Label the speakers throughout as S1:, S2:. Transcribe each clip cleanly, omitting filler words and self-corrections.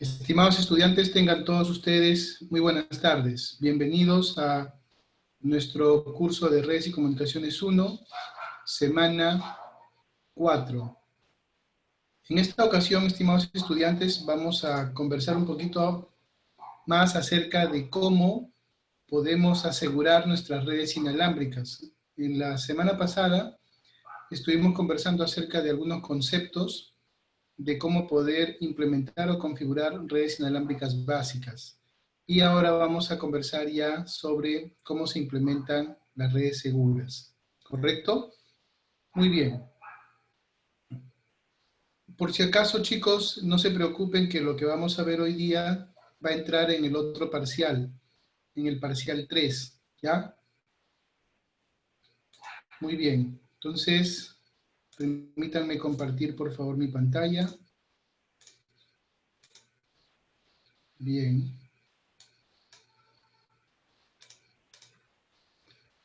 S1: Estimados estudiantes, tengan todos ustedes muy buenas tardes. Bienvenidos a nuestro curso de Redes y Comunicaciones 1, semana 4. En esta ocasión, estimados estudiantes, vamos a conversar un poquito más acerca de cómo podemos asegurar nuestras redes inalámbricas. En la semana pasada estuvimos conversando acerca de algunos conceptos de cómo poder implementar o configurar redes inalámbricas básicas. Y ahora vamos a conversar ya sobre cómo se implementan las redes seguras. ¿Correcto? Muy bien. Por si acaso, chicos, no se preocupen que lo que vamos a ver hoy día va a entrar en el otro parcial, en el parcial 3, ¿ya? Muy bien. Entonces, permítanme compartir, por favor, mi pantalla. Bien.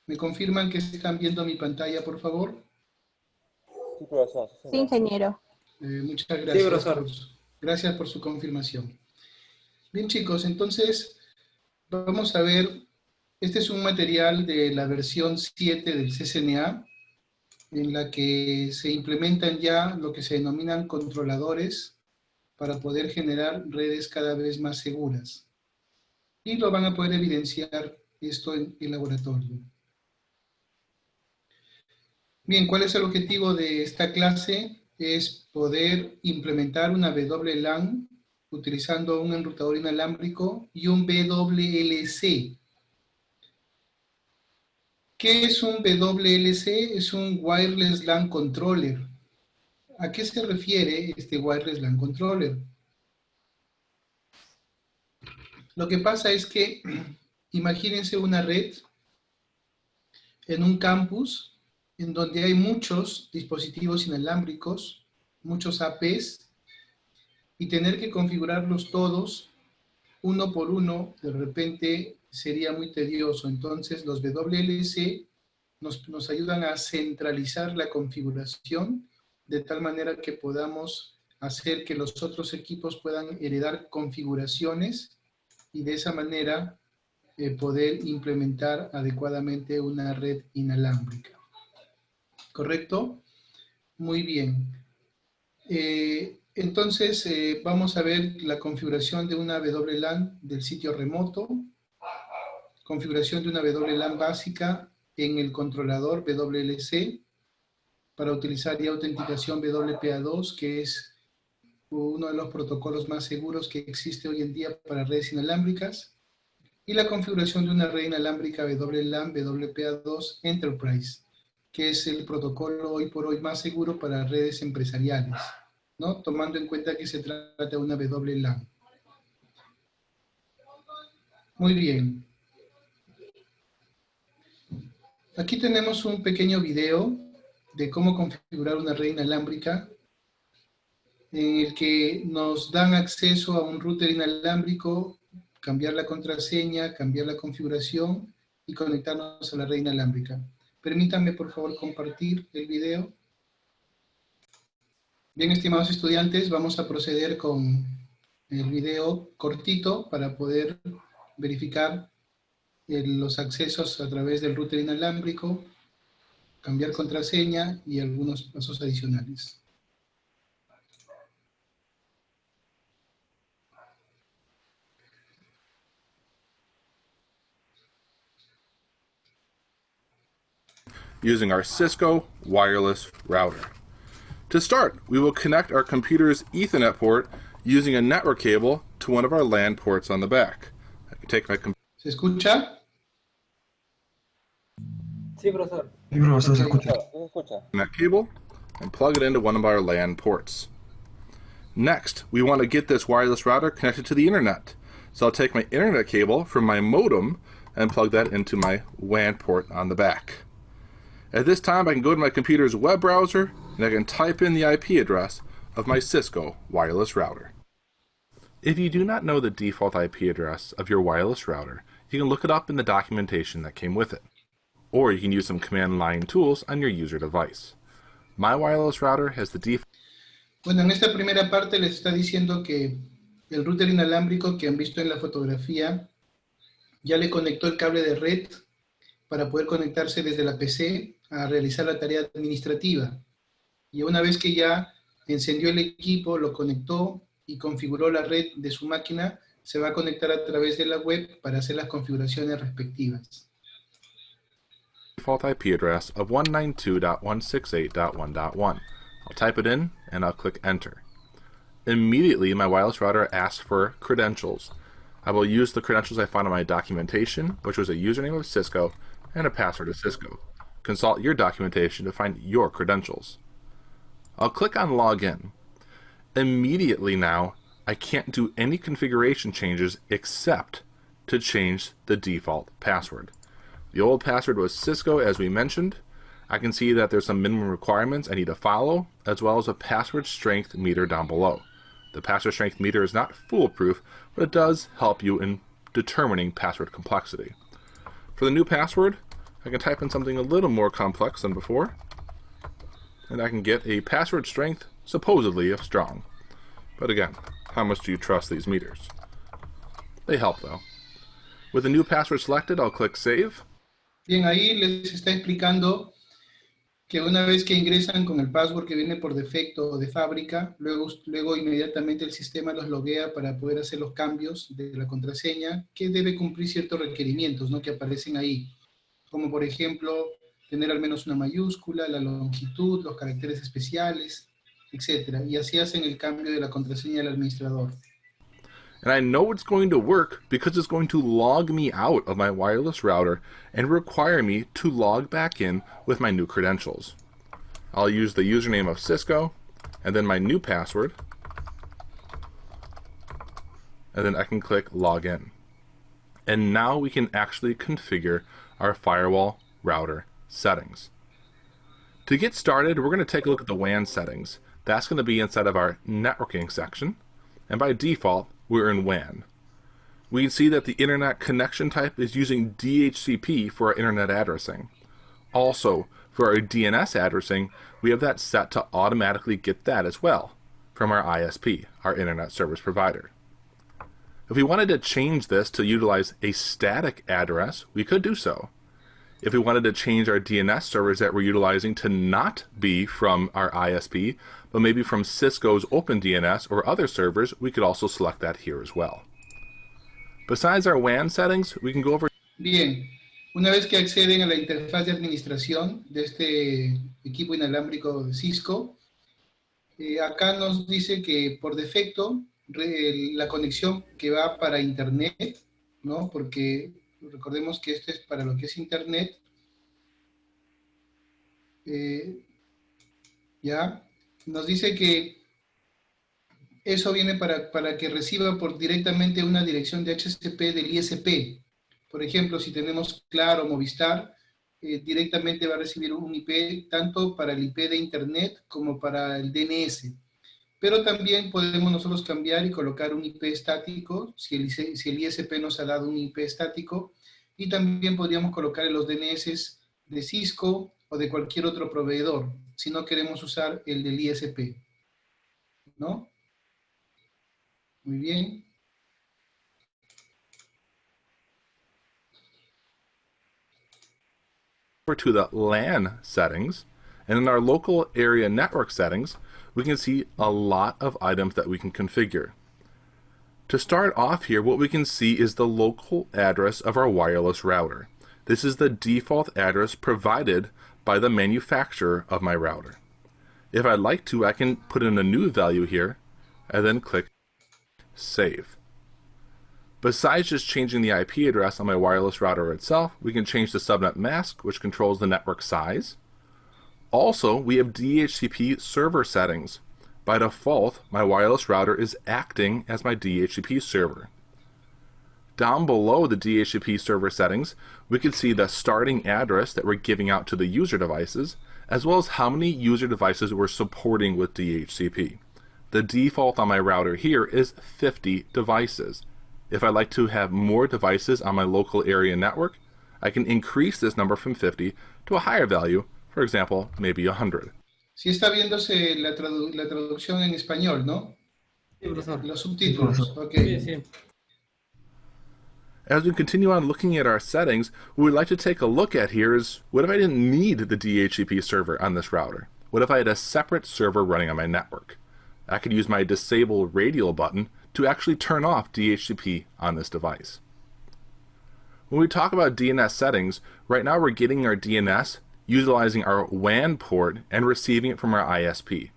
S1: ¿Me confirman que están viendo mi pantalla, por favor?
S2: Sí, profesor.
S3: Sí, ingeniero.
S1: Muchas gracias.
S2: Sí, profesor.
S1: Gracias por su confirmación. Bien, chicos, entonces vamos a ver, este es un material de la versión 7 del CCNA, en la que se implementan ya lo que se denominan controladores para poder generar redes cada vez más seguras. Y lo van a poder evidenciar esto en el laboratorio. Bien, ¿cuál es el objetivo de esta clase? Es poder implementar una WLAN utilizando un enrutador inalámbrico y un WLC. ¿Qué es un WLC? Es un Wireless LAN Controller. ¿A qué se refiere este Wireless LAN Controller? Lo que pasa es que, imagínense una red en un campus en donde hay muchos dispositivos inalámbricos, muchos APs, y tener que configurarlos todos, uno por uno, de repente sería muy tedioso. Entonces los WLC nos ayudan a centralizar la configuración de tal manera que podamos hacer que los otros equipos puedan heredar configuraciones y de esa manera poder implementar adecuadamente una red inalámbrica. ¿Correcto? Muy bien. Entonces, vamos a ver la configuración de una WLAN del sitio remoto, configuración de una WLAN básica en el controlador WLC, para utilizar ya autenticación WPA2, que es uno de los protocolos más seguros que existe hoy en día para redes inalámbricas, y la configuración de una red inalámbrica WLAN WPA2 Enterprise, que es el protocolo hoy por hoy más seguro para redes empresariales, ¿no? Tomando en cuenta que se trata de una WLAN. Muy bien. Aquí tenemos un pequeño video de cómo configurar una red inalámbrica, en el que nos dan acceso a un router inalámbrico, cambiar la contraseña, cambiar la configuración y conectarnos a la red inalámbrica. Permítanme, por favor, compartir el video. Bien, estimados estudiantes, vamos a proceder con el video cortito para poder verificar los accesos a través del router inalámbrico, cambiar contraseña y algunos pasos adicionales.
S4: Using our Cisco wireless router. To start, we will connect our computer's Ethernet port using a network cable to one of our LAN ports on the back. I can take my
S1: ¿Se escucha?
S2: Sí, profesor.
S5: Sí, profesor, se
S1: Ok.
S5: escucha.
S4: that cable and plug it into one of our LAN ports. Next, we want to get this wireless router connected to the internet. So I'll take my internet cable from my modem and plug that into my WAN port on the back. At this time, I can go to my computer's web browser and I can type in the IP address of my Cisco wireless router. If you do not know the default IP address of your wireless router, you can look it up in the documentation that came with it. Or you can use some command line tools on your user device. My wireless router has the default.
S1: Bueno, en esta primera parte les está diciendo que el router inalámbrico que han visto en la fotografía ya le conectó el cable de red para poder conectarse desde la PC a realizar la tarea administrativa. Y una vez que ya encendió el equipo, lo conectó y configuró la red de su máquina, se va a conectar a través de la web para hacer las configuraciones respectivas.
S4: Default IP address of 192.168.1.1. I'll type it in and I'll click enter. Immediately my wireless router asks for credentials. I will use the credentials I found in my documentation, which was a username of Cisco and a password of Cisco. Consult your documentation to find your credentials. I'll click on login. Immediately now, I can't do any configuration changes except to change the default password. The old password was Cisco, as we mentioned. I can see that there's some minimum requirements I need to follow, as well as a password strength meter down below. The password strength meter is not foolproof, but it does help you in determining password complexity. For the new password, I can type in something a little more complex than before, and I can get a password strength supposedly of strong. But again, how much do you trust these meters? They help though. With the new password selected, I'll click Save.
S1: Bien, ahí les está explicando que una vez que ingresan con el password que viene por defecto o de fábrica, luego inmediatamente el sistema los loguea para poder hacer los cambios de la contraseña, que debe cumplir ciertos requerimientos, ¿no?, que aparecen ahí, como por ejemplo, tener al menos una mayúscula, la longitud, los caracteres especiales, etc. Y así hacen el cambio de la contraseña del administrador.
S4: And I know it's going to work because it's going to log me out of my wireless router and require me to log back in with my new credentials. I'll use the username of Cisco and then my new password, and then I can click Login. And now we can actually configure our firewall router settings. To get started, we're going to take a look at the WAN settings. That's going to be inside of our networking section, and by default, we're in WAN. We can see that the internet connection type is using DHCP for our internet addressing. Also, for our DNS addressing, we have that set to automatically get that as well from our ISP, our internet service provider. If we wanted to change this to utilize a static address, we could do so. If we wanted to change our DNS servers that we're utilizing to not be from our ISP, but maybe from Cisco's OpenDNS or other servers, we could also select that here as well. Besides our WAN settings, we can go over...
S1: Bien, una vez que acceden a la interfaz de administración de este equipo inalámbrico de Cisco, acá nos dice que por defecto la conexión que va para Internet, ¿no?, porque recordemos que este es para lo que es Internet, ya nos dice que eso viene para que reciba directamente una dirección de HCP del ISP. Por ejemplo, si tenemos Claro o Movistar, directamente va a recibir un IP tanto para el IP de Internet como para el DNS. Pero también podemos nosotros cambiar y colocar un IP estático, si el ISP nos ha dado un IP estático, y también podríamos colocar en los DNS de Cisco o de cualquier otro proveedor, si no queremos usar el del ISP, ¿no? Muy bien.
S4: Over to the LAN settings, and in our local area network settings, we can see a lot of items that we can configure. To start off here, what we can see is the local address of our wireless router. This is the default address provided by the manufacturer of my router. If I'd like to, I can put in a new value here and then click Save. Besides just changing the IP address on my wireless router itself, we can change the subnet mask, which controls the network size. Also, we have DHCP server settings. By default, my wireless router is acting as my DHCP server. Down below the DHCP server settings, we can see the starting address that we're giving out to the user devices, as well as how many user devices we're supporting with DHCP. The default on my router here is 50 devices. If I'd like to have more devices on my local area network, I can increase this number from 50 to a higher value, for example, maybe 100.
S1: Sí está viéndose la traducción en español, ¿no?
S2: Sí, profesor.
S1: Los subtítulos, ok.
S2: Sí, sí.
S4: As we continue on looking at our settings, what we'd like to take a look at here is, what if I didn't need the DHCP server on this router? What if I had a separate server running on my network? I could use my disable radial button to actually turn off DHCP on this device. When we talk about DNS settings, right now we're getting our DNS utilizing our WAN port and receiving it from our ISP.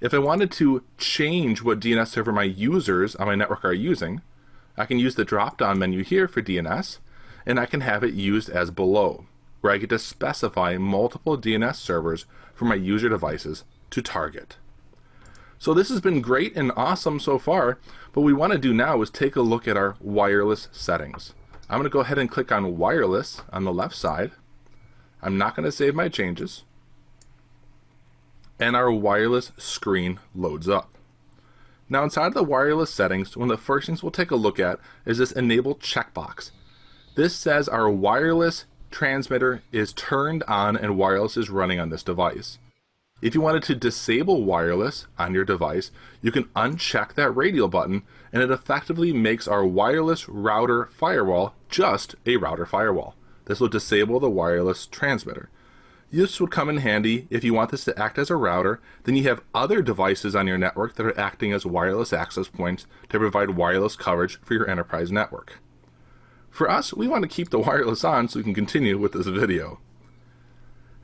S4: If I wanted to change what DNS server my users on my network are using, I can use the drop-down menu here for DNS, and I can have it used as below, where I get to specify multiple DNS servers for my user devices to target. So this has been great and awesome so far, but what we want to do now is take a look at our wireless settings. I'm going to go ahead and click on wireless on the left side. I'm not going to save my changes. And our wireless screen loads up. Now inside of the wireless settings, one of the first things we'll take a look at is this enable checkbox. This says our wireless transmitter is turned on and wireless is running on this device. If you wanted to disable wireless on your device, you can uncheck that radial button and it effectively makes our wireless router firewall just a router firewall. This will disable the wireless transmitter. This would come in handy if you want this to act as a router, then you have other devices on your network that are acting as wireless access points to provide wireless coverage for your enterprise network. For us, we want to keep the wireless on so we can continue with this video.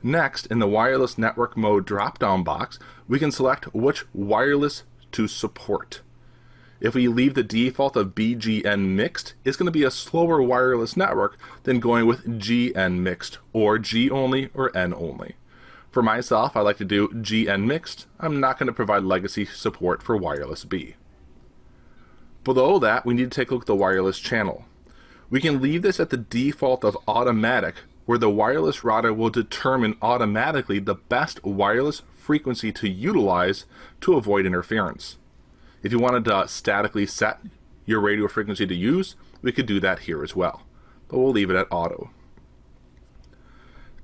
S4: Next, in the wireless network mode drop-down box, we can select which wireless to support. If we leave the default of BGN mixed, it's going to be a slower wireless network than going with GN mixed, or G only or N only. For myself, I like to do GN mixed. I'm not going to provide legacy support for wireless B. Below that, we need to take a look at the wireless channel. We can leave this at the default of automatic, where the wireless router will determine automatically the best wireless frequency to utilize to avoid interference. If you wanted to statically set your radio frequency to use, we could do that here as well, but we'll leave it at auto.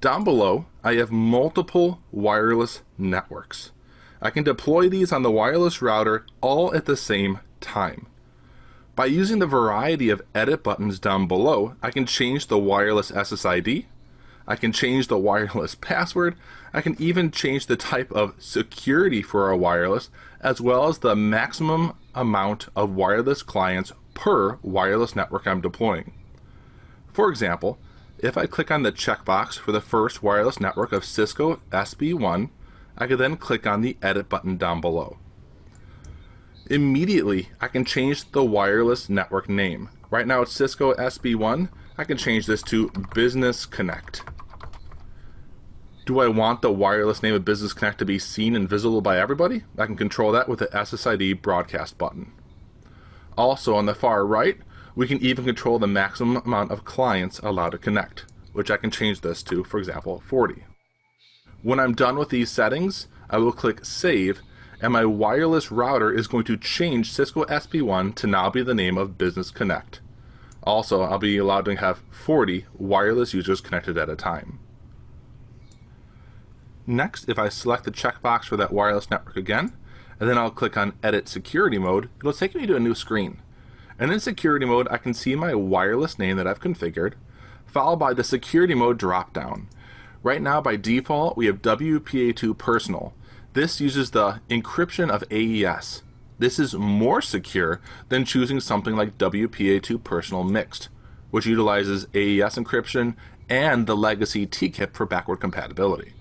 S4: Down below, I have multiple wireless networks. I can deploy these on the wireless router all at the same time. By using the variety of edit buttons down below, I can change the wireless SSID, I can change the wireless password, I can even change the type of security for our wireless, as well as the maximum amount of wireless clients per wireless network I'm deploying. For example, if I click on the checkbox for the first wireless network of Cisco SB1, I can then click on the edit button down below. Immediately, I can change the wireless network name. Right now it's Cisco SB1. I can change this to Business Connect. Do I want the wireless name of Business Connect to be seen and visible by everybody? I can control that with the SSID broadcast button. Also on the far right, we can even control the maximum amount of clients allowed to connect, which I can change this to, for example, 40. When I'm done with these settings, I will click Save, and my wireless router is going to change Cisco SB1 to now be the name of Business Connect. Also, I'll be allowed to have 40 wireless users connected at a time. Next, if I select the checkbox for that wireless network again, and then I'll click on Edit Security Mode, it'll take me to a new screen. And in Security Mode, I can see my wireless name that I've configured, followed by the Security Mode dropdown. Right now, by default, we have WPA2 Personal. This uses the encryption of AES. This is more secure than choosing something like WPA2 Personal Mixed, which utilizes AES encryption and the legacy TKIP for backward compatibility.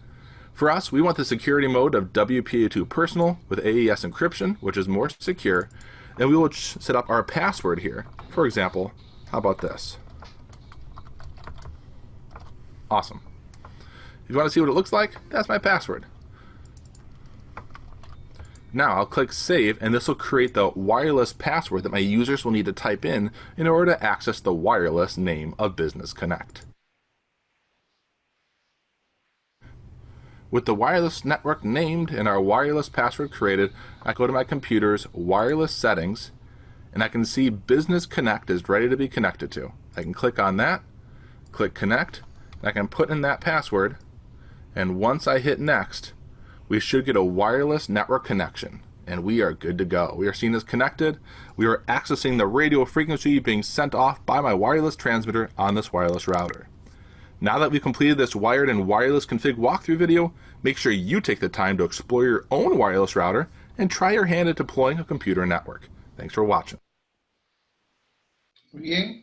S4: For us, we want the security mode of WPA2 Personal with AES encryption, which is more secure, and we will set up our password here. For example, how about this? Awesome. If you want to see what it looks like, that's my password. Now I'll click Save, and this will create the wireless password that my users will need to type in order to access the wireless name of Business Connect. With the wireless network named and our wireless password created, I go to my computer's wireless settings, and I can see Business Connect is ready to be connected to. I can click on that, click Connect, and I can put in that password, and once I hit Next, we should get a wireless network connection. and we are good to go. We are seen as connected. We are accessing the radio frequency being sent off by my wireless transmitter on this wireless router. Now that we've completed this wired and wireless config walkthrough video, make sure you take the time to explore your own wireless router and try your hand at deploying a computer network. Thanks for watching.
S1: Muy bien.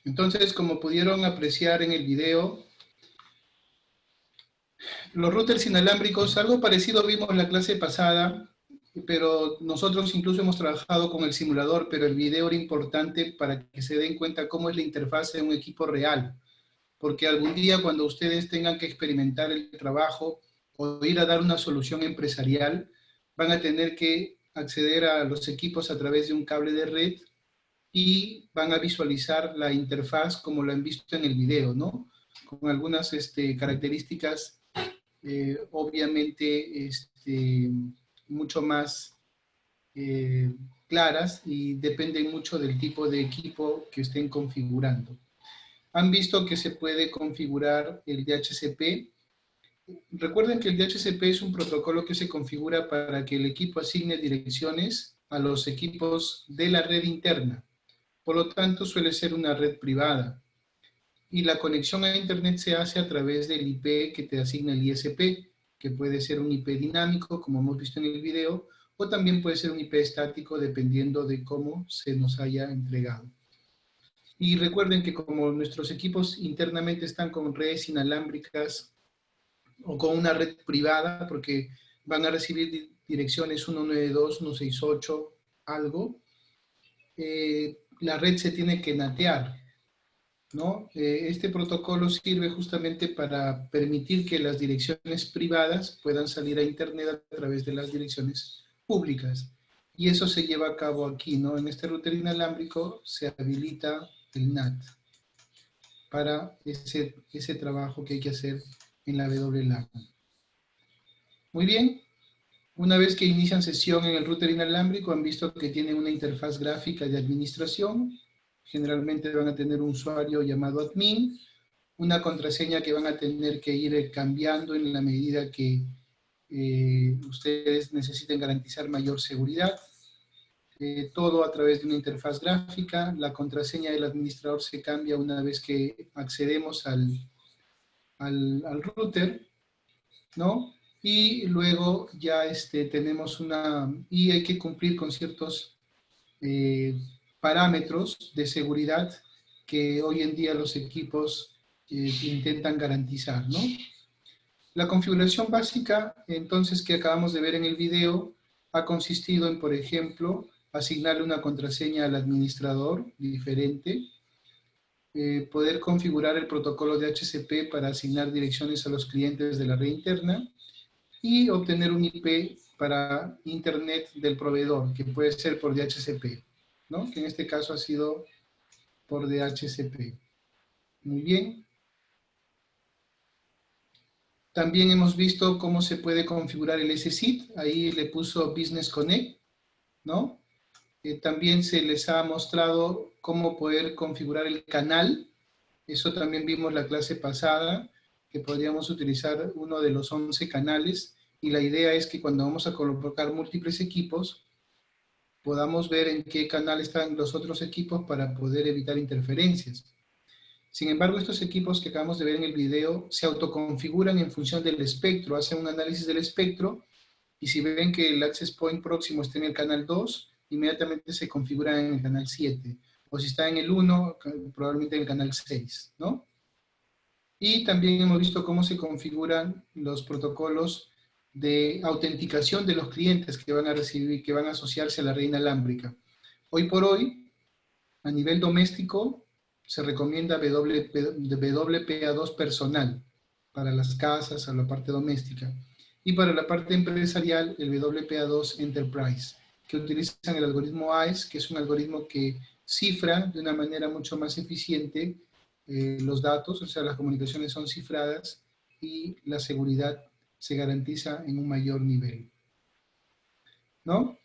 S1: Entonces, como pudieron apreciar en el video, los routers inalámbricos, algo parecido vimos en la clase pasada, pero nosotros incluso hemos trabajado con el simulador, pero el video era importante para que se den cuenta cómo es la interfaz de un equipo real. Porque algún día cuando ustedes tengan que experimentar el trabajo o ir a dar una solución empresarial, van a tener que acceder a los equipos a través de un cable de red y van a visualizar la interfaz como lo han visto en el video, ¿no? Con algunas características obviamente mucho más claras y dependen mucho del tipo de equipo que estén configurando. Han visto que se puede configurar el DHCP. Recuerden que el DHCP es un protocolo que se configura para que el equipo asigne direcciones a los equipos de la red interna. Por lo tanto, suele ser una red privada. Y la conexión a Internet se hace a través del IP que te asigna el ISP, que puede ser un IP dinámico, como hemos visto en el video, o también puede ser un IP estático, dependiendo de cómo se nos haya entregado. Y recuerden que como nuestros equipos internamente están con redes inalámbricas o con una red privada, porque van a recibir direcciones 192, 168, algo, la red se tiene que natear, ¿no? Este protocolo sirve justamente para permitir que las direcciones privadas puedan salir a Internet a través de las direcciones públicas. Y eso se lleva a cabo aquí, ¿no? En este router inalámbrico se habilita el NAT para ese trabajo que hay que hacer en la WLAN. Muy bien. Una vez que inician sesión en el router inalámbrico, han visto que tiene una interfaz gráfica de administración. Generalmente van a tener un usuario llamado admin, una contraseña que van a tener que ir cambiando en la medida que ustedes necesiten garantizar mayor seguridad. Todo a través de una interfaz gráfica. La contraseña del administrador se cambia una vez que accedemos al router, ¿no? Y luego ya tenemos y hay que cumplir con ciertos parámetros de seguridad que hoy en día los equipos intentan garantizar, ¿no? La configuración básica, entonces, que acabamos de ver en el video, ha consistido en, por ejemplo, asignarle una contraseña al administrador diferente, poder configurar el protocolo de DHCP para asignar direcciones a los clientes de la red interna, y obtener un IP para Internet del proveedor, que puede ser por DHCP, ¿no? Que en este caso ha sido por DHCP. Muy bien. También hemos visto cómo se puede configurar el SSID. Ahí le puso Business Connect, ¿no? También se les ha mostrado cómo poder configurar el canal. Eso también vimos la clase pasada, que podríamos utilizar uno de los 11 canales, y la idea es que cuando vamos a colocar múltiples equipos, podamos ver en qué canal están los otros equipos para poder evitar interferencias. Sin embargo, estos equipos que acabamos de ver en el video se autoconfiguran en función del espectro, hacen un análisis del espectro, y si ven que el access point próximo está en el canal 2, inmediatamente se configura en el canal 7, o si está en el 1, probablemente en el canal 6, ¿no? Y también hemos visto cómo se configuran los protocolos de autenticación de los clientes que van a recibir, que van a asociarse a la red inalámbrica. Hoy por hoy, a nivel doméstico, se recomienda WPA2 personal para las casas, a la parte doméstica. Y para la parte empresarial, el WPA2 Enterprise, que utilizan el algoritmo AES, que es un algoritmo que cifra de una manera mucho más eficiente los datos, o sea, las comunicaciones son cifradas y la seguridad se garantiza en un mayor nivel, ¿no?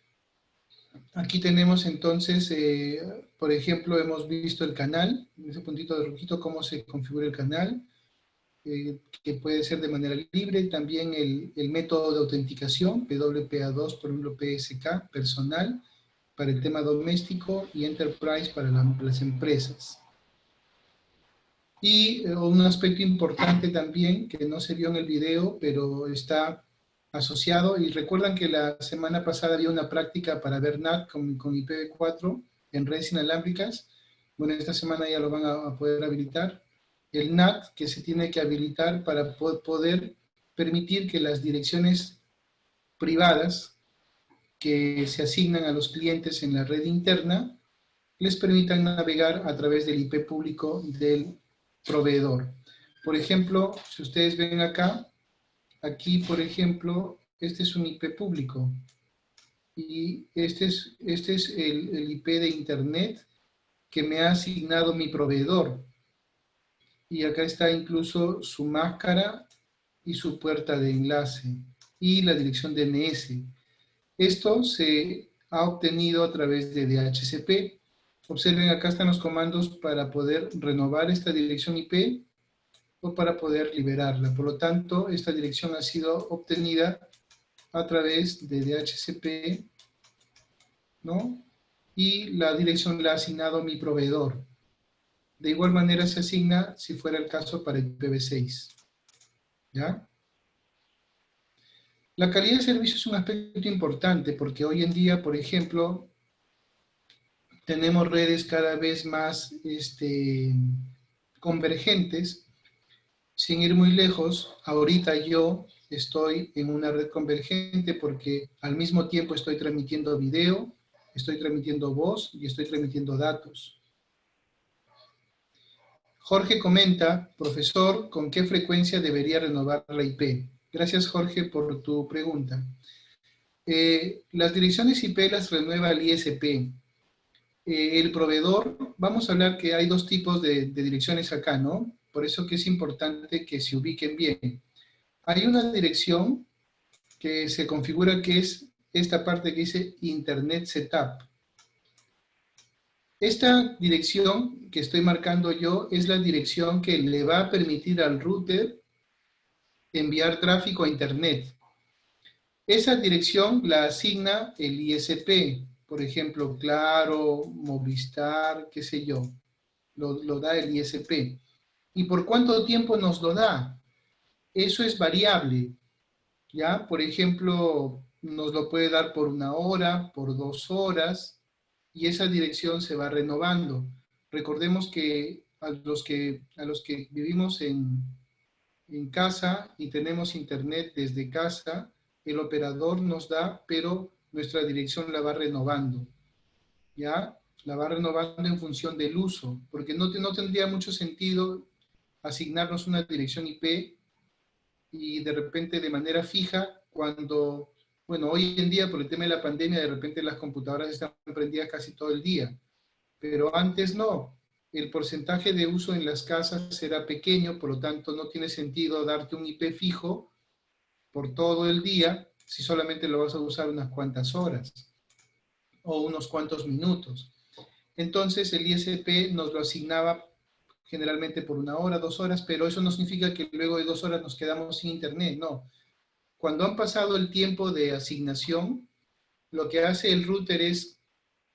S1: Aquí tenemos entonces, por ejemplo, hemos visto el canal, en ese puntito de rojito, cómo se configura el canal. que puede ser de manera libre, también el método de autenticación, PWPA2 por ejemplo PSK, personal, para el tema doméstico, y Enterprise para las empresas. Y un aspecto importante también, que no se vio en el video, pero está asociado, y recuerdan que la semana pasada había una práctica para ver NAT con IPv4 en redes inalámbricas. Bueno, esta semana ya lo van a poder habilitar. El NAT que se tiene que habilitar para poder permitir que las direcciones privadas que se asignan a los clientes en la red interna les permitan navegar a través del IP público del proveedor. Por ejemplo, si ustedes ven acá, aquí por ejemplo, este es un IP público y este es el IP de internet que me ha asignado mi proveedor. Y acá está incluso su máscara y su puerta de enlace y la dirección DNS. Esto se ha obtenido a través de DHCP. Observen, acá están los comandos para poder renovar esta dirección IP o para poder liberarla. Por lo tanto, esta dirección ha sido obtenida a través de DHCP, ¿no? Y la dirección la ha asignado mi proveedor. De igual manera se asigna si fuera el caso para IPv6. ¿Ya? La calidad de servicio es un aspecto importante porque hoy en día, por ejemplo, tenemos redes cada vez más convergentes. Sin ir muy lejos, ahorita yo estoy en una red convergente porque al mismo tiempo estoy transmitiendo video, estoy transmitiendo voz y estoy transmitiendo datos. Jorge comenta, profesor, ¿con qué frecuencia debería renovar la IP? Gracias, Jorge, por tu pregunta. Las direcciones IP las renueva el ISP. El proveedor, vamos a hablar que hay dos tipos de direcciones acá, ¿no? Por eso que es importante que se ubiquen bien. Hay una dirección que se configura que es esta parte que dice Internet Setup. Esta dirección que estoy marcando yo es la dirección que le va a permitir al router enviar tráfico a Internet. Esa dirección la asigna el ISP, por ejemplo, Claro, Movistar, qué sé yo, lo da el ISP. ¿Y por cuánto tiempo nos lo da? Eso es variable, ¿ya? Por ejemplo, nos lo puede dar por 1 hora, por 2 horas, y esa dirección se va renovando. Recordemos que a los que vivimos en casa y tenemos internet desde casa, el operador nos da, pero nuestra dirección la va renovando, ¿ya? La va renovando en función del uso, porque no tendría mucho sentido asignarnos una dirección IP y de repente de manera fija cuando, bueno, hoy en día por el tema de la pandemia de repente las computadoras están prendidas casi todo el día, pero antes no. El porcentaje de uso en las casas era pequeño, por lo tanto no tiene sentido darte un IP fijo por todo el día si solamente lo vas a usar unas cuantas horas o unos cuantos minutos. Entonces el ISP nos lo asignaba generalmente por 1 hora, 2 horas, pero eso no significa que luego de 2 horas nos quedamos sin internet, no. Cuando han pasado el tiempo de asignación, lo que hace el router es,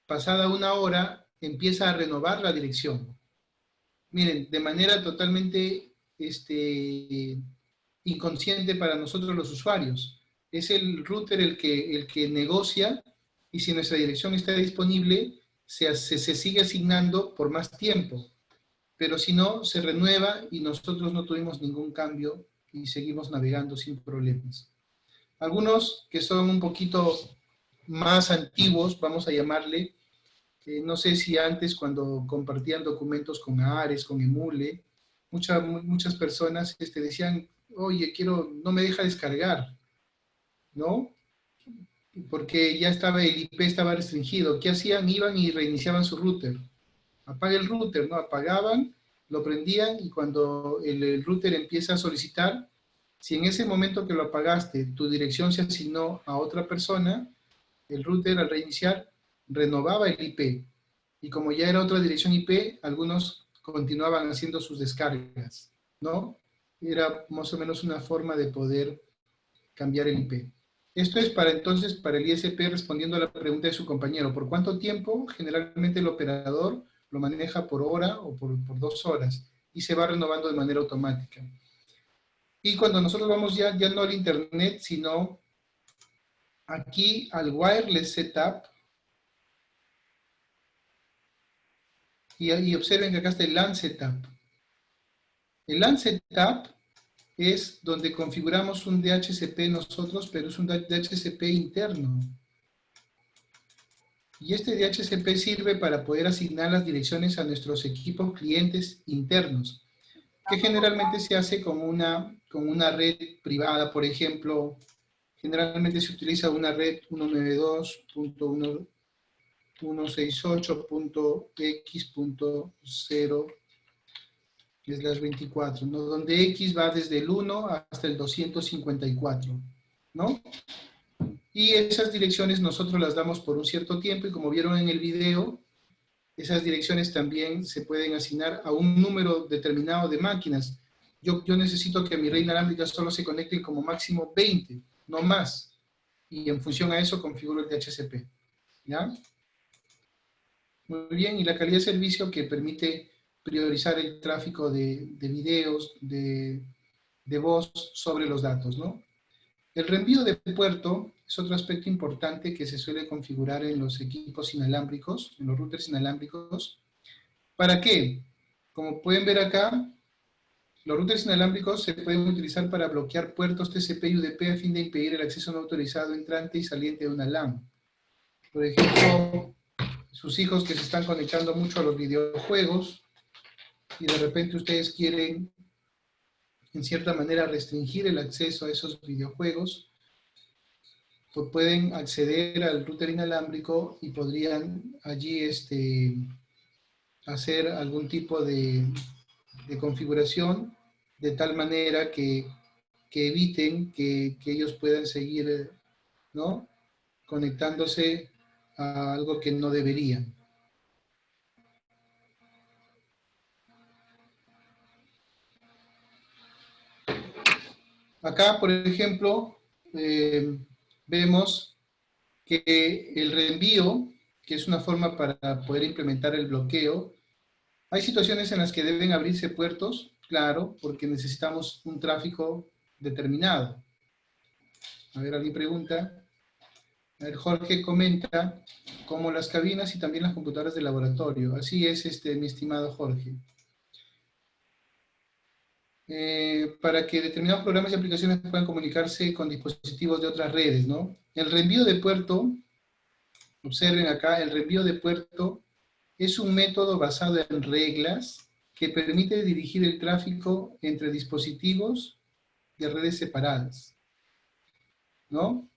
S1: pasada 1 hora, empieza a renovar la dirección. Miren, de manera totalmente inconsciente para nosotros los usuarios. Es el router el que negocia, y si nuestra dirección está disponible, se sigue asignando por más tiempo. Pero si no, se renueva y nosotros no tuvimos ningún cambio y seguimos navegando sin problemas. Algunos que son un poquito más antiguos, vamos a llamarle, no sé si antes cuando compartían documentos con Ares, con Emule, muchas personas decían, oye, no me deja descargar, ¿no? Porque ya el IP estaba restringido. ¿Qué hacían? Iban y reiniciaban su router. Apaga el router, ¿no? Apagaban, lo prendían y cuando el router empieza a solicitar, si en ese momento que lo apagaste, tu dirección se asignó a otra persona, el router al reiniciar renovaba el IP. Y como ya era otra dirección IP, algunos continuaban haciendo sus descargas, ¿no? era más o menos una forma de poder cambiar el IP. Esto es para entonces, para el ISP, respondiendo a la pregunta de su compañero, ¿por cuánto tiempo? Generalmente el operador lo maneja por hora o por 2 horas y se va renovando de manera automática. Y cuando nosotros vamos ya no al internet, sino aquí al wireless setup, y observen que acá está el LAN setup. El LAN setup es donde configuramos un DHCP nosotros, pero es un DHCP interno. Y este DHCP sirve para poder asignar las direcciones a nuestros equipos clientes internos, que generalmente se hace con una red privada, por ejemplo, generalmente se utiliza una red 192.168.x.0/24, ¿no? Donde X va desde el 1 hasta el 254, ¿no? Y esas direcciones nosotros las damos por un cierto tiempo, y como vieron en el video, esas direcciones también se pueden asignar a un número determinado de máquinas. Yo necesito que mi red inalámbrica solo se conecte como máximo 20, no más. Y en función a eso configuro el DHCP. ¿Ya? Muy bien, y la calidad de servicio que permite priorizar el tráfico de videos, de voz sobre los datos, ¿no? El reenvío de puerto es otro aspecto importante que se suele configurar en los equipos inalámbricos, en los routers inalámbricos. ¿Para qué? Como pueden ver acá, los routers inalámbricos se pueden utilizar para bloquear puertos TCP y UDP a fin de impedir el acceso no autorizado entrante y saliente de una LAN. Por ejemplo, sus hijos que se están conectando mucho a los videojuegos y de repente ustedes quieren, en cierta manera, restringir el acceso a esos videojuegos, pues pueden acceder al router inalámbrico y podrían allí hacer algún tipo de configuración de tal manera que eviten que ellos puedan seguir, ¿no?, conectándose a algo que no deberían. Acá, por ejemplo, vemos que el reenvío, que es una forma para poder implementar el bloqueo, hay situaciones en las que deben abrirse puertos, claro, porque necesitamos un tráfico determinado. A ver, alguien pregunta. A ver, Jorge comenta, como las cabinas y también las computadoras de laboratorio. Así es, mi estimado Jorge. Para que determinados programas y aplicaciones puedan comunicarse con dispositivos de otras redes, ¿no? El reenvío de puerto, observen acá, el reenvío de puerto es un método basado en reglas que permite dirigir el tráfico entre dispositivos de redes separadas, ¿no?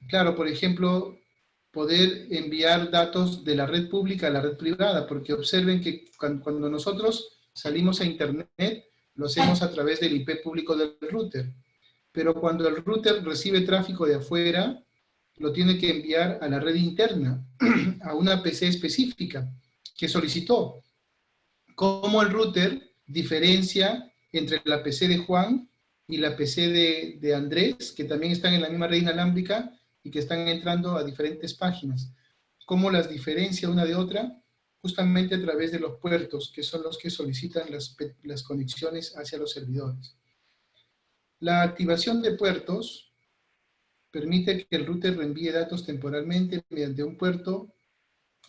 S1: Claro, por ejemplo, poder enviar datos de la red pública a la red privada, porque observen que cuando nosotros salimos a internet, lo hacemos a través del IP público del router, pero cuando el router recibe tráfico de afuera, lo tiene que enviar a la red interna, a una PC específica que solicitó. ¿Cómo el router diferencia entre la PC de Juan y la PC de Andrés, que también están en la misma red inalámbrica y que están entrando a diferentes páginas? ¿Cómo las diferencia una de otra? Justamente a través de los puertos, que son los que solicitan las conexiones hacia los servidores. La activación de puertos permite que el router reenvíe datos temporalmente mediante un puerto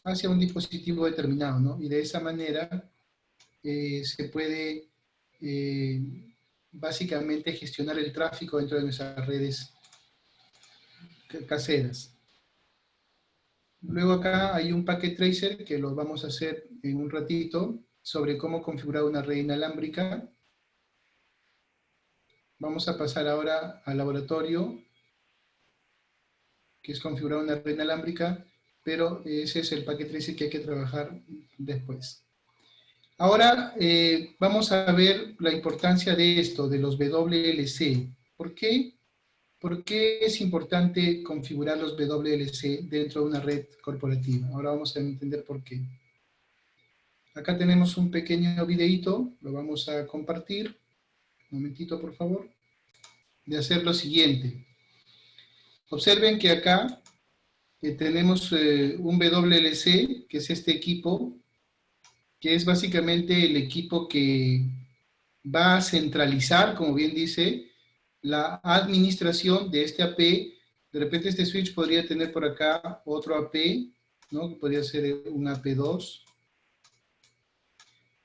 S1: hacia un dispositivo determinado, ¿no? Y de esa manera se puede básicamente gestionar el tráfico dentro de nuestras redes caseras. Luego acá hay un packet tracer que lo vamos a hacer en un ratito sobre cómo configurar una red inalámbrica. Vamos a pasar ahora al laboratorio, que es configurar una red inalámbrica, pero ese es el packet tracer que hay que trabajar después. Ahora vamos a ver la importancia de esto, de los WLC. ¿Por qué? ¿Por qué es importante configurar los WLC dentro de una red corporativa? Ahora vamos a entender por qué. Acá tenemos un pequeño videíto, lo vamos a compartir. un momentito por favor, de hacer lo siguiente. Observen que acá tenemos un WLC, que es este equipo, que es básicamente el equipo que va a centralizar, como bien dice, la administración de este AP. De repente este switch podría tener por acá otro AP, ¿no? Que podría ser un AP2.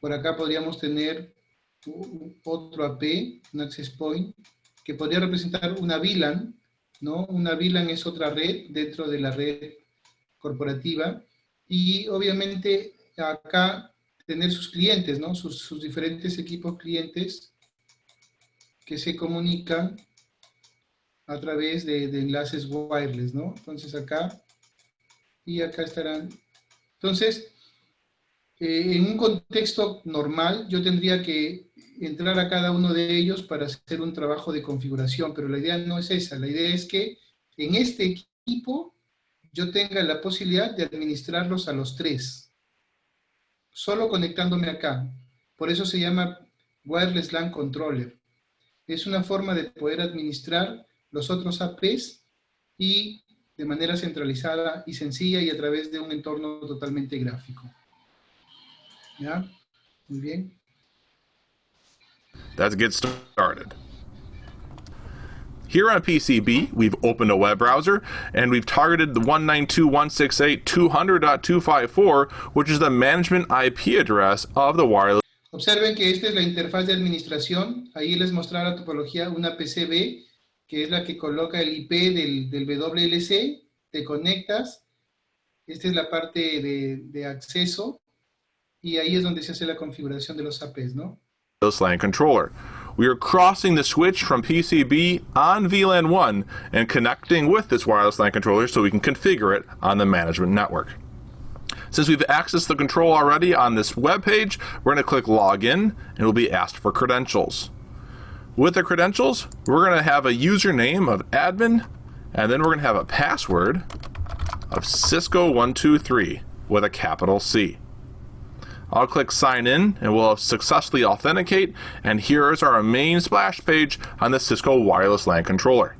S1: Por acá podríamos tener otro AP, un access point, que podría representar una VLAN, ¿no? Una VLAN es otra red dentro de la red corporativa. Y obviamente acá tener sus clientes, ¿no? Sus diferentes equipos clientes que se comunican a través de enlaces wireless, ¿no? Entonces acá y acá estarán. Entonces, en un contexto normal, yo tendría que entrar a cada uno de ellos para hacer un trabajo de configuración, pero la idea no es esa. La idea es que en este equipo yo tenga la posibilidad de administrarlos a los tres, solo conectándome acá. Por eso se llama Wireless LAN Controller. Es una forma de poder administrar los otros APs y de manera centralizada y sencilla y a través de un entorno totalmente gráfico. ¿Ya? Muy bien.
S4: Let's get started. Here on PCB, we've opened a web browser, and we've targeted the 192.168.200.254, which is the management IP address of the wireless.
S1: Observen que esta es la interfaz de administración. Ahí les mostré la topología, una PCB, que es la que coloca el IP del WLC. Te conectas. Esta es la parte de acceso. Y ahí es donde se hace la configuración de los APs, ¿no?
S4: Wireless LAN controller. We are crossing the switch from PCB on VLAN 1 and connecting with this wireless LAN controller so we can configure it on the management network. Since we've accessed the control already on this web page, we're going to click Login and we'll be asked for credentials. With the credentials, we're going to have a username of admin, and then we're going to have a password of Cisco123 with a capital C. I'll click sign in and we'll successfully authenticate, and here is our main splash page on the Cisco wireless LAN controller.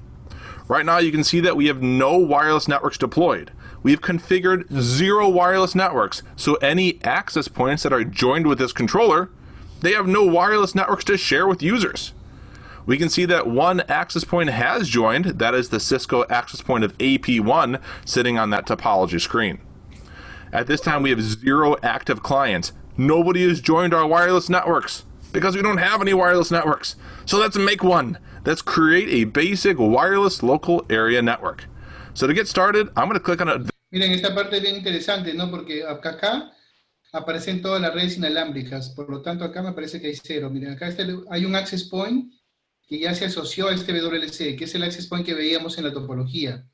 S4: Right now you can see that we have no wireless networks deployed. We've configured 0 wireless networks, so any access points that are joined with this controller, they have no wireless networks to share with users. We can see that one access point has joined, that is the Cisco access point of AP1 sitting on that topology screen. At this time, we have 0 active clients. Nobody has joined our wireless networks because we don't have any wireless networks. So let's make one. Let's create a basic wireless local area network. So to get started, I'm going to click on it.
S1: Miren, esta parte es bien interesante, ¿no? Porque acá aparecen todas las redes inalámbricas. Por lo tanto, acá me parece que hay 0. Miren, acá hay un access point que ya se asoció a este WLC, que es el access point que veíamos en la topología.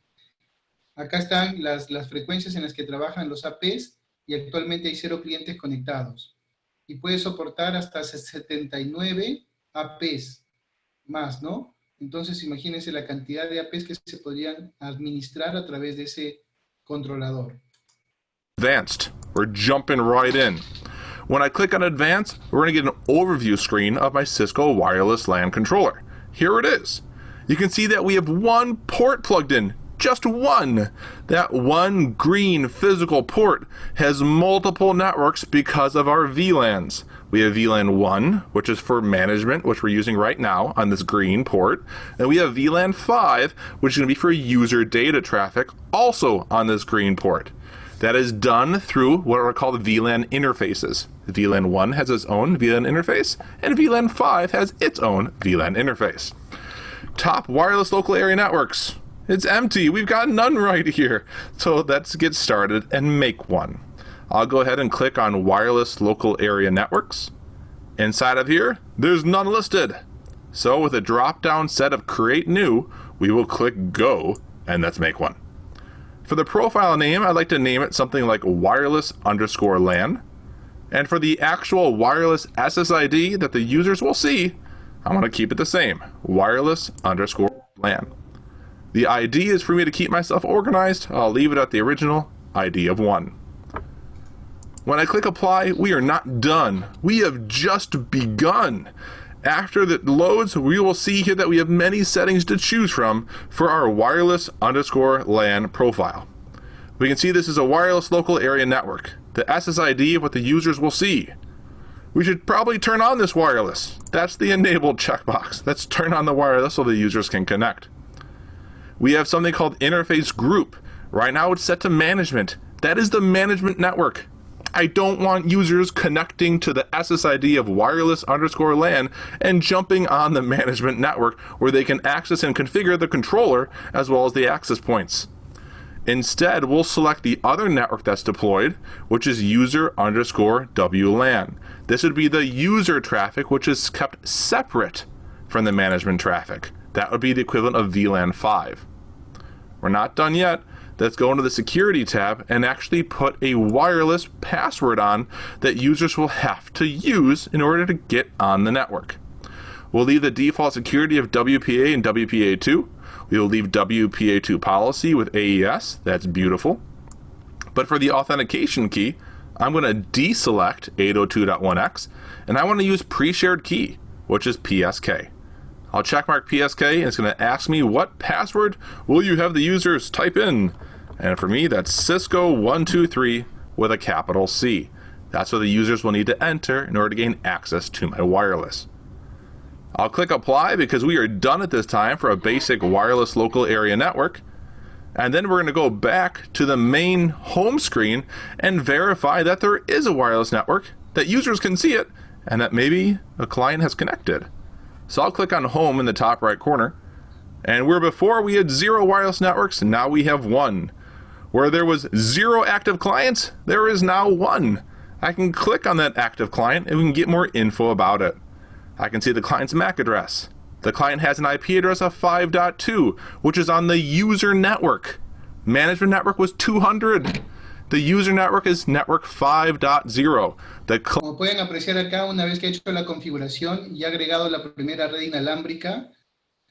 S1: Acá están las frecuencias en las que trabajan los APs y actualmente hay 0 clientes conectados. Y puede soportar hasta 79 APs más, ¿no? Entonces imagínense la cantidad de APs que se podrían administrar a través de ese controlador.
S4: Advanced. We're jumping right in. When I click on Advanced, we're going to get an overview screen of my Cisco wireless LAN controller. Here it is. You can see that we have one port plugged in. Just one. That one green physical port has multiple networks because of our VLANs. We have VLAN 1, which is for management, which we're using right now on this green port. And we have VLAN 5, which is going to be for user data traffic, also on this green port. That is done through what are called VLAN interfaces. VLAN 1 has its own VLAN interface, and VLAN 5 has its own VLAN interface. Top wireless local area networks. It's empty. We've got none right here. So let's get started and make one. I'll go ahead and click on Wireless Local Area Networks. Inside of here, there's none listed. So with a drop-down set of Create New, we will click Go, and let's make one. For the profile name, I'd like to name it something like wireless_LAN. And for the actual wireless SSID that the users will see, I'm going to keep it the same, wireless_LAN. The ID is for me to keep myself organized. I'll leave it at the original ID of 1. When I click apply, we are not done. We have just begun. After it loads, we will see here that we have many settings to choose from for our wireless_LAN profile. We can see this is a wireless local area network, the SSID of what the users will see. We should probably turn on this wireless. That's the enabled checkbox. Let's turn on the wireless so the users can connect. We have something called interface group. Right now it's set to management. That is the management network. I don't want users connecting to the SSID of wireless_LAN and jumping on the management network where they can access and configure the controller as well as the access points. Instead, we'll select the other network that's deployed, which is user_WLAN. This would be the user traffic, which is kept separate from the management traffic. That would be the equivalent of VLAN 5. We're not done yet. Let's go into the security tab and actually put a wireless password on that users will have to use in order to get on the network. We'll leave the default security of WPA and WPA2. We will leave WPA2 policy with AES. That's beautiful. But for the authentication key, I'm going to deselect 802.1x and I want to use pre-shared key, which is PSK. I'll checkmark PSK and it's going to ask me what password will you have the users type in. And for me, that's Cisco123 with a capital C. That's what the users will need to enter in order to gain access to my wireless. I'll click apply because we are done at this time for a basic wireless local area network. And then we're going to go back to the main home screen and verify that there is a wireless network, that users can see it, and that maybe a client has connected. So I'll click on home in the top right corner. And where before we had 0 wireless networks, now we have 1. Where there was 0 active clients, there is now 1. I can click on that active client and we can get more info about it. I can see the client's MAC address. The client has an IP address of 5.2, which is on the user network. Management network was 200. The user network is network 5.0.
S1: Como pueden apreciar acá, una vez que ha hecho la configuración y ha agregado la primera red inalámbrica,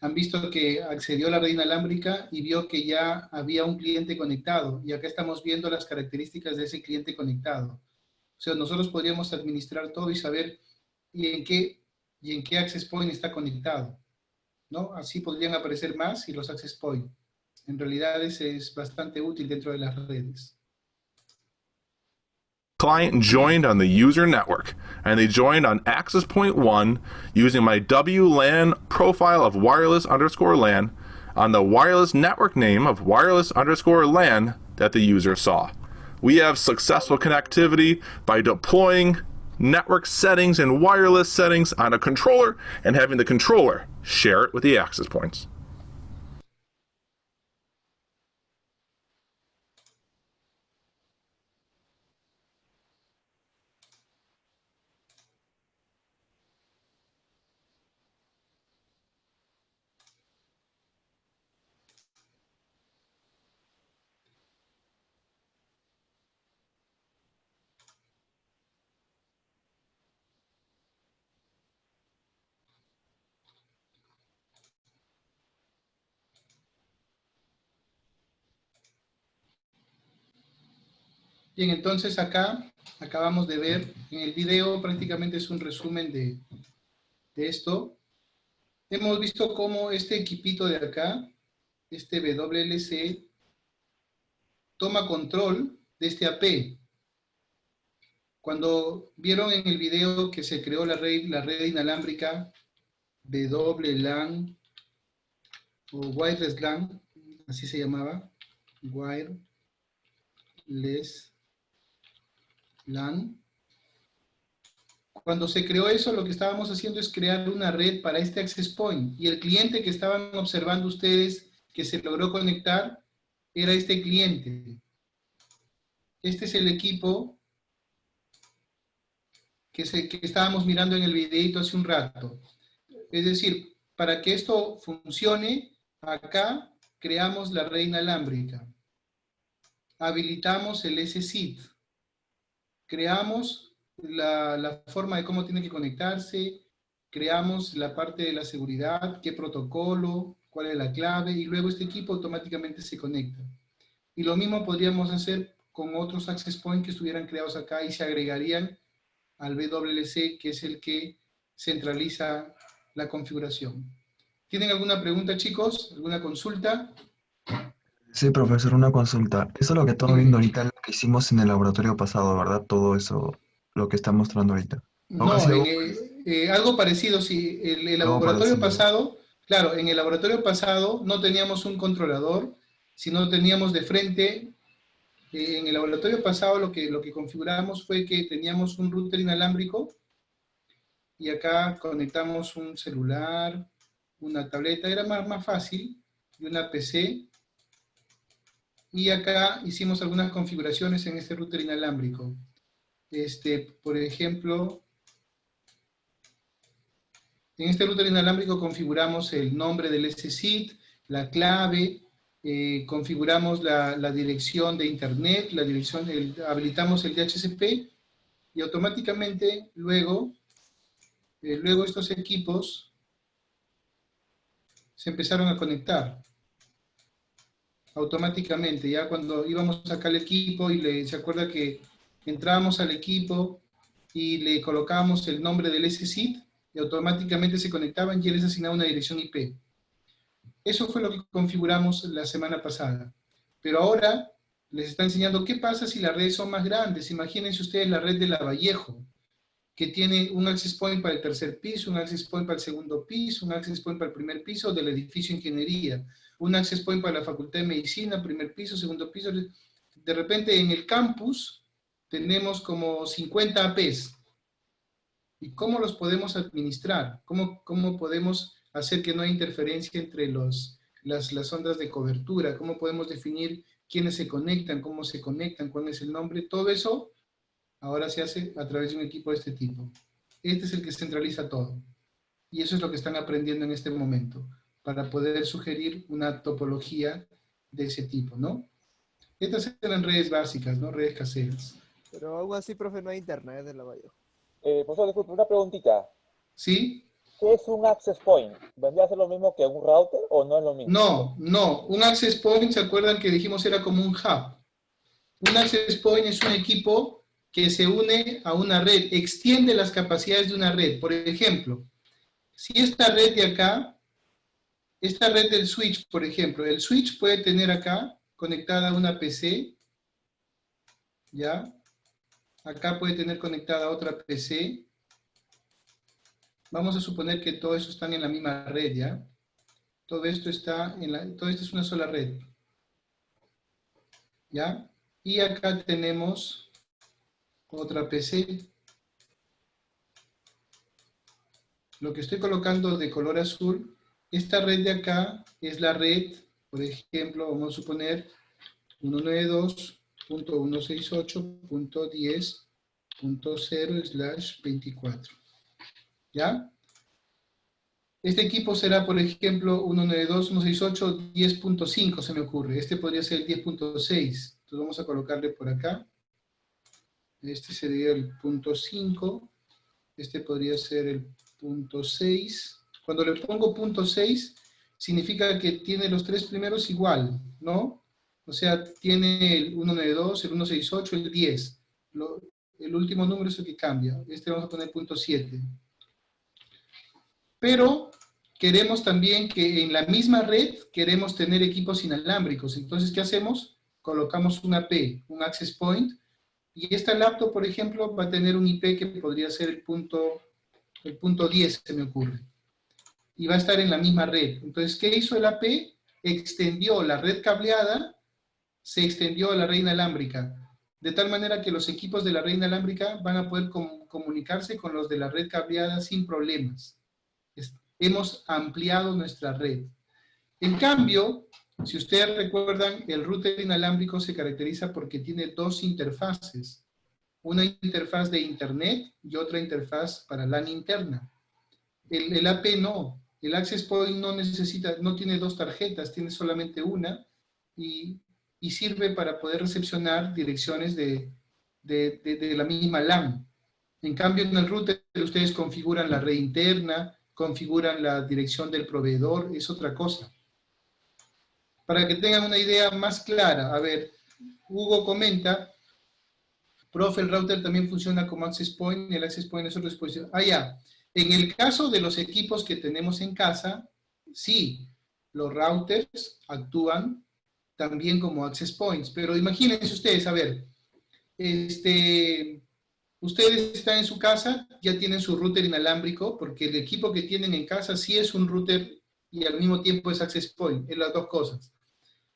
S1: han visto que accedió a la red inalámbrica y vio que ya había un cliente conectado. Y acá estamos viendo las características de ese cliente conectado. O sea, nosotros podríamos administrar todo y saber en qué access point está conectado, ¿no? Así podrían aparecer más y los access point. En realidad ese es bastante útil dentro de las redes.
S4: Client joined on the user network, and they joined on access point 1 using my WLAN profile of wireless_LAN on the wireless network name of wireless_LAN that the user saw. We have successful connectivity by deploying network settings and wireless settings on a controller and having the controller share it with the access points.
S1: Bien, entonces acá acabamos de ver, en el video prácticamente es un resumen de esto. Hemos visto cómo este equipito de acá, este WLC, toma control de este AP. Cuando vieron en el video que se creó la red inalámbrica WLAN o Wireless LAN, así se llamaba, Wireless LAN. Cuando se creó eso, lo que estábamos haciendo es crear una red para este access point. Y el cliente que estaban observando ustedes que se logró conectar era este cliente. Este es el equipo que estábamos mirando en el videito hace un rato. Es decir, para que esto funcione, acá creamos la red inalámbrica. Habilitamos el SSID. Creamos la forma de cómo tiene que conectarse, creamos la parte de la seguridad, qué protocolo, cuál es la clave, y luego este equipo automáticamente se conecta. Y lo mismo podríamos hacer con otros access points que estuvieran creados acá y se agregarían al WLC, que es el que centraliza la configuración. ¿Tienen alguna pregunta, chicos? ¿Alguna consulta?
S3: Sí, profesor, una consulta. Eso es lo que estamos viendo
S1: Dime.
S3: ahorita, lo que hicimos en el laboratorio pasado, ¿verdad? Todo eso, lo que está mostrando ahorita. ¿No casi
S1: No, algo parecido, sí. El
S3: algo
S1: laboratorio
S3: parecido?
S1: pasado, claro, en el laboratorio pasado no teníamos un controlador, sino teníamos de frente, en el laboratorio pasado lo que configuramos fue que teníamos un router inalámbrico y acá conectamos un celular, una tableta, era más fácil, y una PC, y acá hicimos algunas configuraciones en este router inalámbrico. Por ejemplo, en este router inalámbrico configuramos el nombre del SSID, la clave, configuramos la dirección de internet, habilitamos el DHCP, y automáticamente luego estos equipos se empezaron a conectar automáticamente. Ya cuando íbamos acá al equipo se acuerda que entrábamos al equipo y le colocábamos el nombre del SSID y automáticamente se conectaban y él les asignaba una dirección IP. Eso fue lo que configuramos la semana pasada. Pero ahora les está enseñando qué pasa si las redes son más grandes. Imagínense ustedes la red de Lavallejo, que tiene un access point para el tercer piso, un access point para el segundo piso, un access point para el primer piso del edificio de ingeniería, un access point para la Facultad de Medicina, primer piso, segundo piso. De repente en el campus tenemos como 50 APs. ¿Y cómo los podemos administrar? ¿Cómo podemos hacer que no haya interferencia entre las ondas de cobertura? ¿Cómo podemos definir quiénes se conectan, cómo se conectan, cuál es el nombre? Todo eso ahora se hace a través de un equipo de este tipo. Este es el que centraliza todo. Y eso es lo que están aprendiendo en este momento, para poder sugerir una topología de ese tipo, ¿no? Estas eran redes básicas, ¿no? Redes caseras.
S5: Pero aún así, profe, no hay internet en Lavallejo.
S2: Profesor, disculpe, una preguntita.
S1: ¿Sí?
S2: ¿Qué es un access point? ¿Vendría a ser lo mismo que un router o no es lo mismo?
S1: No. Un access point, ¿se acuerdan que dijimos era como un hub? Un access point es un equipo que se une a una red, extiende las capacidades de una red. Por ejemplo, si esta red de acá, esta red del switch, por ejemplo, el switch puede tener acá conectada a una PC, ¿ya? Acá puede tener conectada a otra PC. Vamos a suponer que todo eso están en la misma red, ¿ya? Todo esto todo esto es una sola red, ¿ya? Y acá tenemos otra PC. Lo que estoy colocando de color azul, esta red de acá es la red, por ejemplo, vamos a suponer 192.168.10.0/24. ¿Ya? Este equipo será, por ejemplo, 192.168.10.5, se me ocurre. Este podría ser el 10.6. Entonces vamos a colocarle por acá. Este sería el punto 5. Este podría ser el punto 6. Cuando le pongo punto 6, significa que tiene los tres primeros igual, ¿no? O sea, tiene el 192, el 168, el 10. El último número es el que cambia. Este vamos a poner punto 7. Pero queremos también que en la misma red queremos tener equipos inalámbricos. Entonces, ¿qué hacemos? Colocamos una AP, un access point, y esta laptop, por ejemplo, va a tener un IP que podría ser el punto 10, se me ocurre. Y va a estar en la misma red. Entonces, ¿qué hizo el AP? Extendió la red cableada, se extendió a la red inalámbrica. De tal manera que los equipos de la red inalámbrica van a poder comunicarse con los de la red cableada sin problemas. Hemos ampliado nuestra red. En cambio, si ustedes recuerdan, el router inalámbrico se caracteriza porque tiene dos interfaces. Una interfaz de internet y otra interfaz para LAN interna. El AP no. El Access Point no tiene dos tarjetas, tiene solamente una y sirve para poder recepcionar direcciones de la misma LAN. En cambio, en el router ustedes configuran la red interna, configuran la dirección del proveedor, es otra cosa. Para que tengan una idea más clara, a ver, Hugo comenta, profe, el router también funciona como access point, el access point es otra exposición. Ah, ya, En el caso de los equipos que tenemos en casa, sí, los routers actúan también como access points, pero imagínense ustedes, a ver, ustedes están en su casa, ya tienen su router inalámbrico, porque el equipo que tienen en casa sí es un router y al mismo tiempo es access point, es las dos cosas.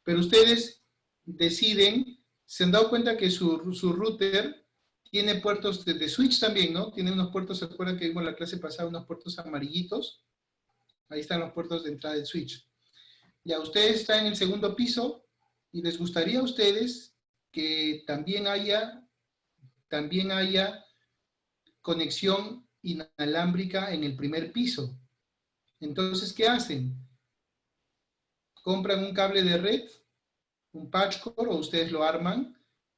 S1: Pero ustedes deciden, se han dado cuenta que su router tiene puertos de switch también, ¿no? Tiene unos puertos, ¿se acuerdan que vimos en la clase pasada unos puertos amarillitos? Ahí están los puertos de entrada del switch. Ya ustedes están en el segundo piso y les gustaría a ustedes que también haya conexión inalámbrica en el primer piso. Entonces, ¿qué hacen? Compran un cable de red, un patch cord, o ustedes lo arman,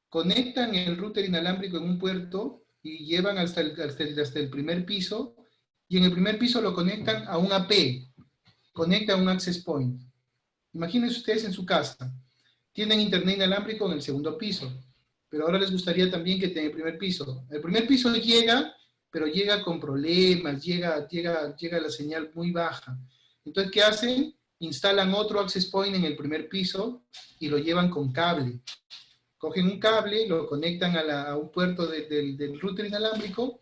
S1: conectan el router inalámbrico en un puerto y llevan hasta el primer piso, y en el primer piso lo conectan a un AP, conectan a un access point. Imagínense ustedes en su casa, tienen internet inalámbrico en el segundo piso, pero ahora les gustaría también que tengan el primer piso. El primer piso llega, pero llega con problemas, llega la señal muy baja. Entonces, ¿qué hacen? Instalan otro access point en el primer piso y lo llevan con cable. Cogen un cable, lo conectan a un puerto del router inalámbrico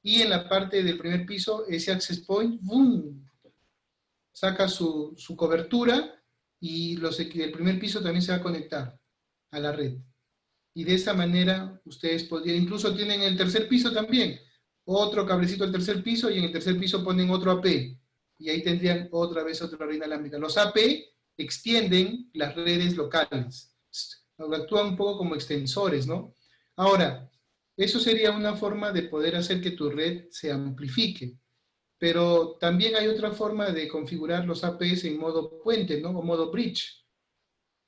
S1: y en la parte del primer piso, ese access point, ¡boom!, saca su cobertura y el primer piso también se va a conectar a la red. Y de esa manera ustedes podrían, incluso tienen el tercer piso también, otro cablecito al tercer piso y en el tercer piso ponen otro AP. Y ahí tendrían otra vez otra red inalámbrica. Los AP extienden las redes locales. Actúan un poco como extensores, ¿no? Ahora, eso sería una forma de poder hacer que tu red se amplifique. Pero también hay otra forma de configurar los APs en modo puente, ¿no? O modo bridge.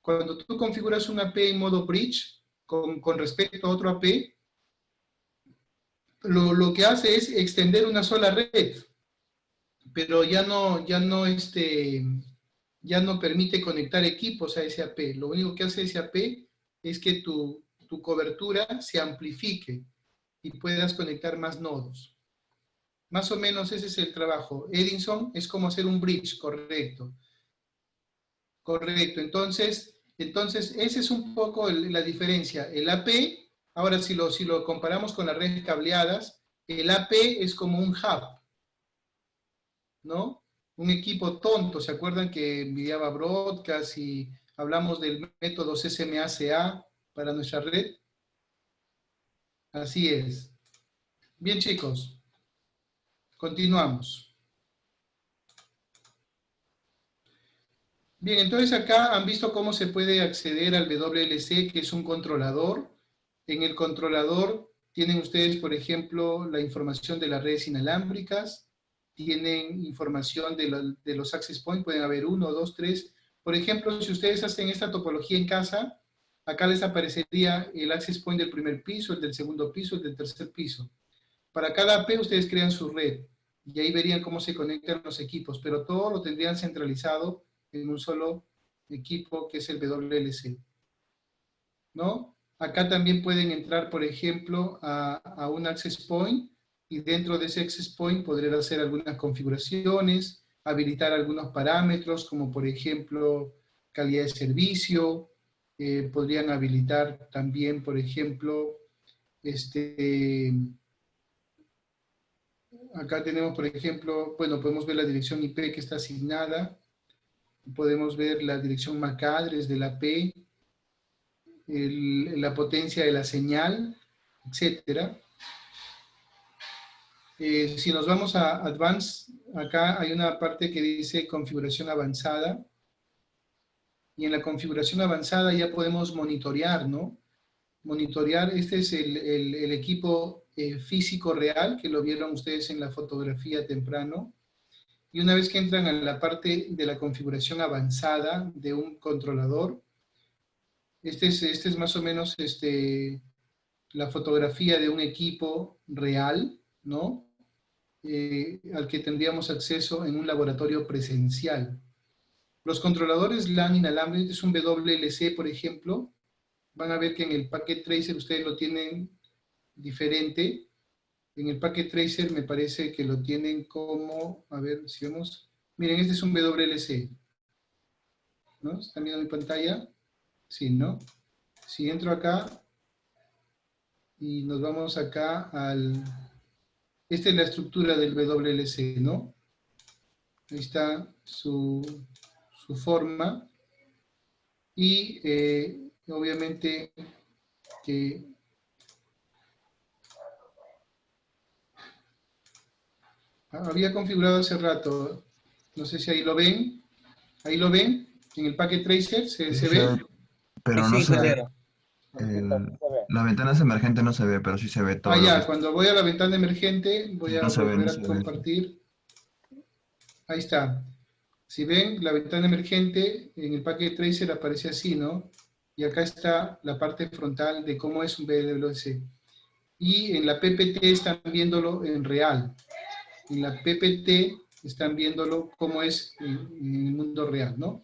S1: Cuando tú configuras un AP en modo bridge, con respecto a otro AP, lo que hace es extender una sola red, pero ya no permite conectar equipos a ese AP. Lo único que hace ese AP es que tu cobertura se amplifique y puedas conectar más nodos. Más o menos ese es el trabajo. Edison es como hacer un bridge, correcto. Correcto, entonces esa es un poco la diferencia. El AP, ahora si lo comparamos con las redes cableadas, el AP es como un hub, ¿no? Un equipo tonto, ¿se acuerdan que envidiaba broadcast y hablamos del método CSMA-CA para nuestra red? Así es. Bien, chicos, continuamos. Bien, entonces acá han visto cómo se puede acceder al WLC, que es un controlador. En el controlador tienen ustedes, por ejemplo, la información de las redes inalámbricas, tienen información de los access points, pueden haber 1, 2, 3. Por ejemplo, si ustedes hacen esta topología en casa, acá les aparecería el access point del primer piso, el del segundo piso, el del tercer piso. Para cada AP ustedes crean su red, y ahí verían cómo se conectan los equipos, pero todo lo tendrían centralizado en un solo equipo que es el WLC, ¿no? Acá también pueden entrar, por ejemplo, a un access point y dentro de ese access point podrán hacer algunas configuraciones, habilitar algunos parámetros como por ejemplo calidad de servicio, podrían habilitar también, por ejemplo, acá tenemos, por ejemplo, bueno, podemos ver la dirección IP que está asignada, podemos ver la dirección MAC address de la AP, la potencia de la señal, etc. Si nos vamos a Advanced, acá hay una parte que dice configuración avanzada, y en la configuración avanzada ya podemos monitorear, ¿no? Monitorear, este es el equipo físico real, que lo vieron ustedes en la fotografía temprano. Y una vez que entran a la parte de la configuración avanzada de un controlador, este es más o menos la fotografía de un equipo real, ¿no? Al que tendríamos acceso en un laboratorio presencial. Los controladores LAN inalámbricos, es un WLC, por ejemplo, van a ver que en el Packet Tracer ustedes lo tienen diferente. En el Packet Tracer me parece que lo tienen como, a ver si vemos, miren, este es un WLC, ¿no? ¿Están viendo mi pantalla? Sí, ¿no? Si entro acá y nos vamos acá al... Esta es la estructura del WLC, ¿no? Ahí está su forma. Y obviamente que... Había configurado hace rato, no sé si ahí lo ven. Ahí lo ven, en el Packet Tracer, ¿se ve?
S3: Pero
S2: Sí,
S3: no
S2: sí,
S3: se
S2: se
S3: ve.
S2: ve.
S3: El-
S2: Se ve.
S3: las ventanas emergentes no se ve, pero sí se ve todo
S1: Ah,
S3: lo que
S1: ya,
S3: está.
S1: cuando voy a la ventana emergente, voy
S3: Sí,
S1: a
S3: no se ve, no
S1: volver
S3: se
S1: a
S3: ve.
S1: compartir. Ahí está. Si ven, la ventana emergente en el Packet Tracer aparece así, ¿no? Y acá está la parte frontal de cómo es un BLC. Y en la PPT están viéndolo en real. En la PPT están viéndolo cómo es en el mundo real, ¿no?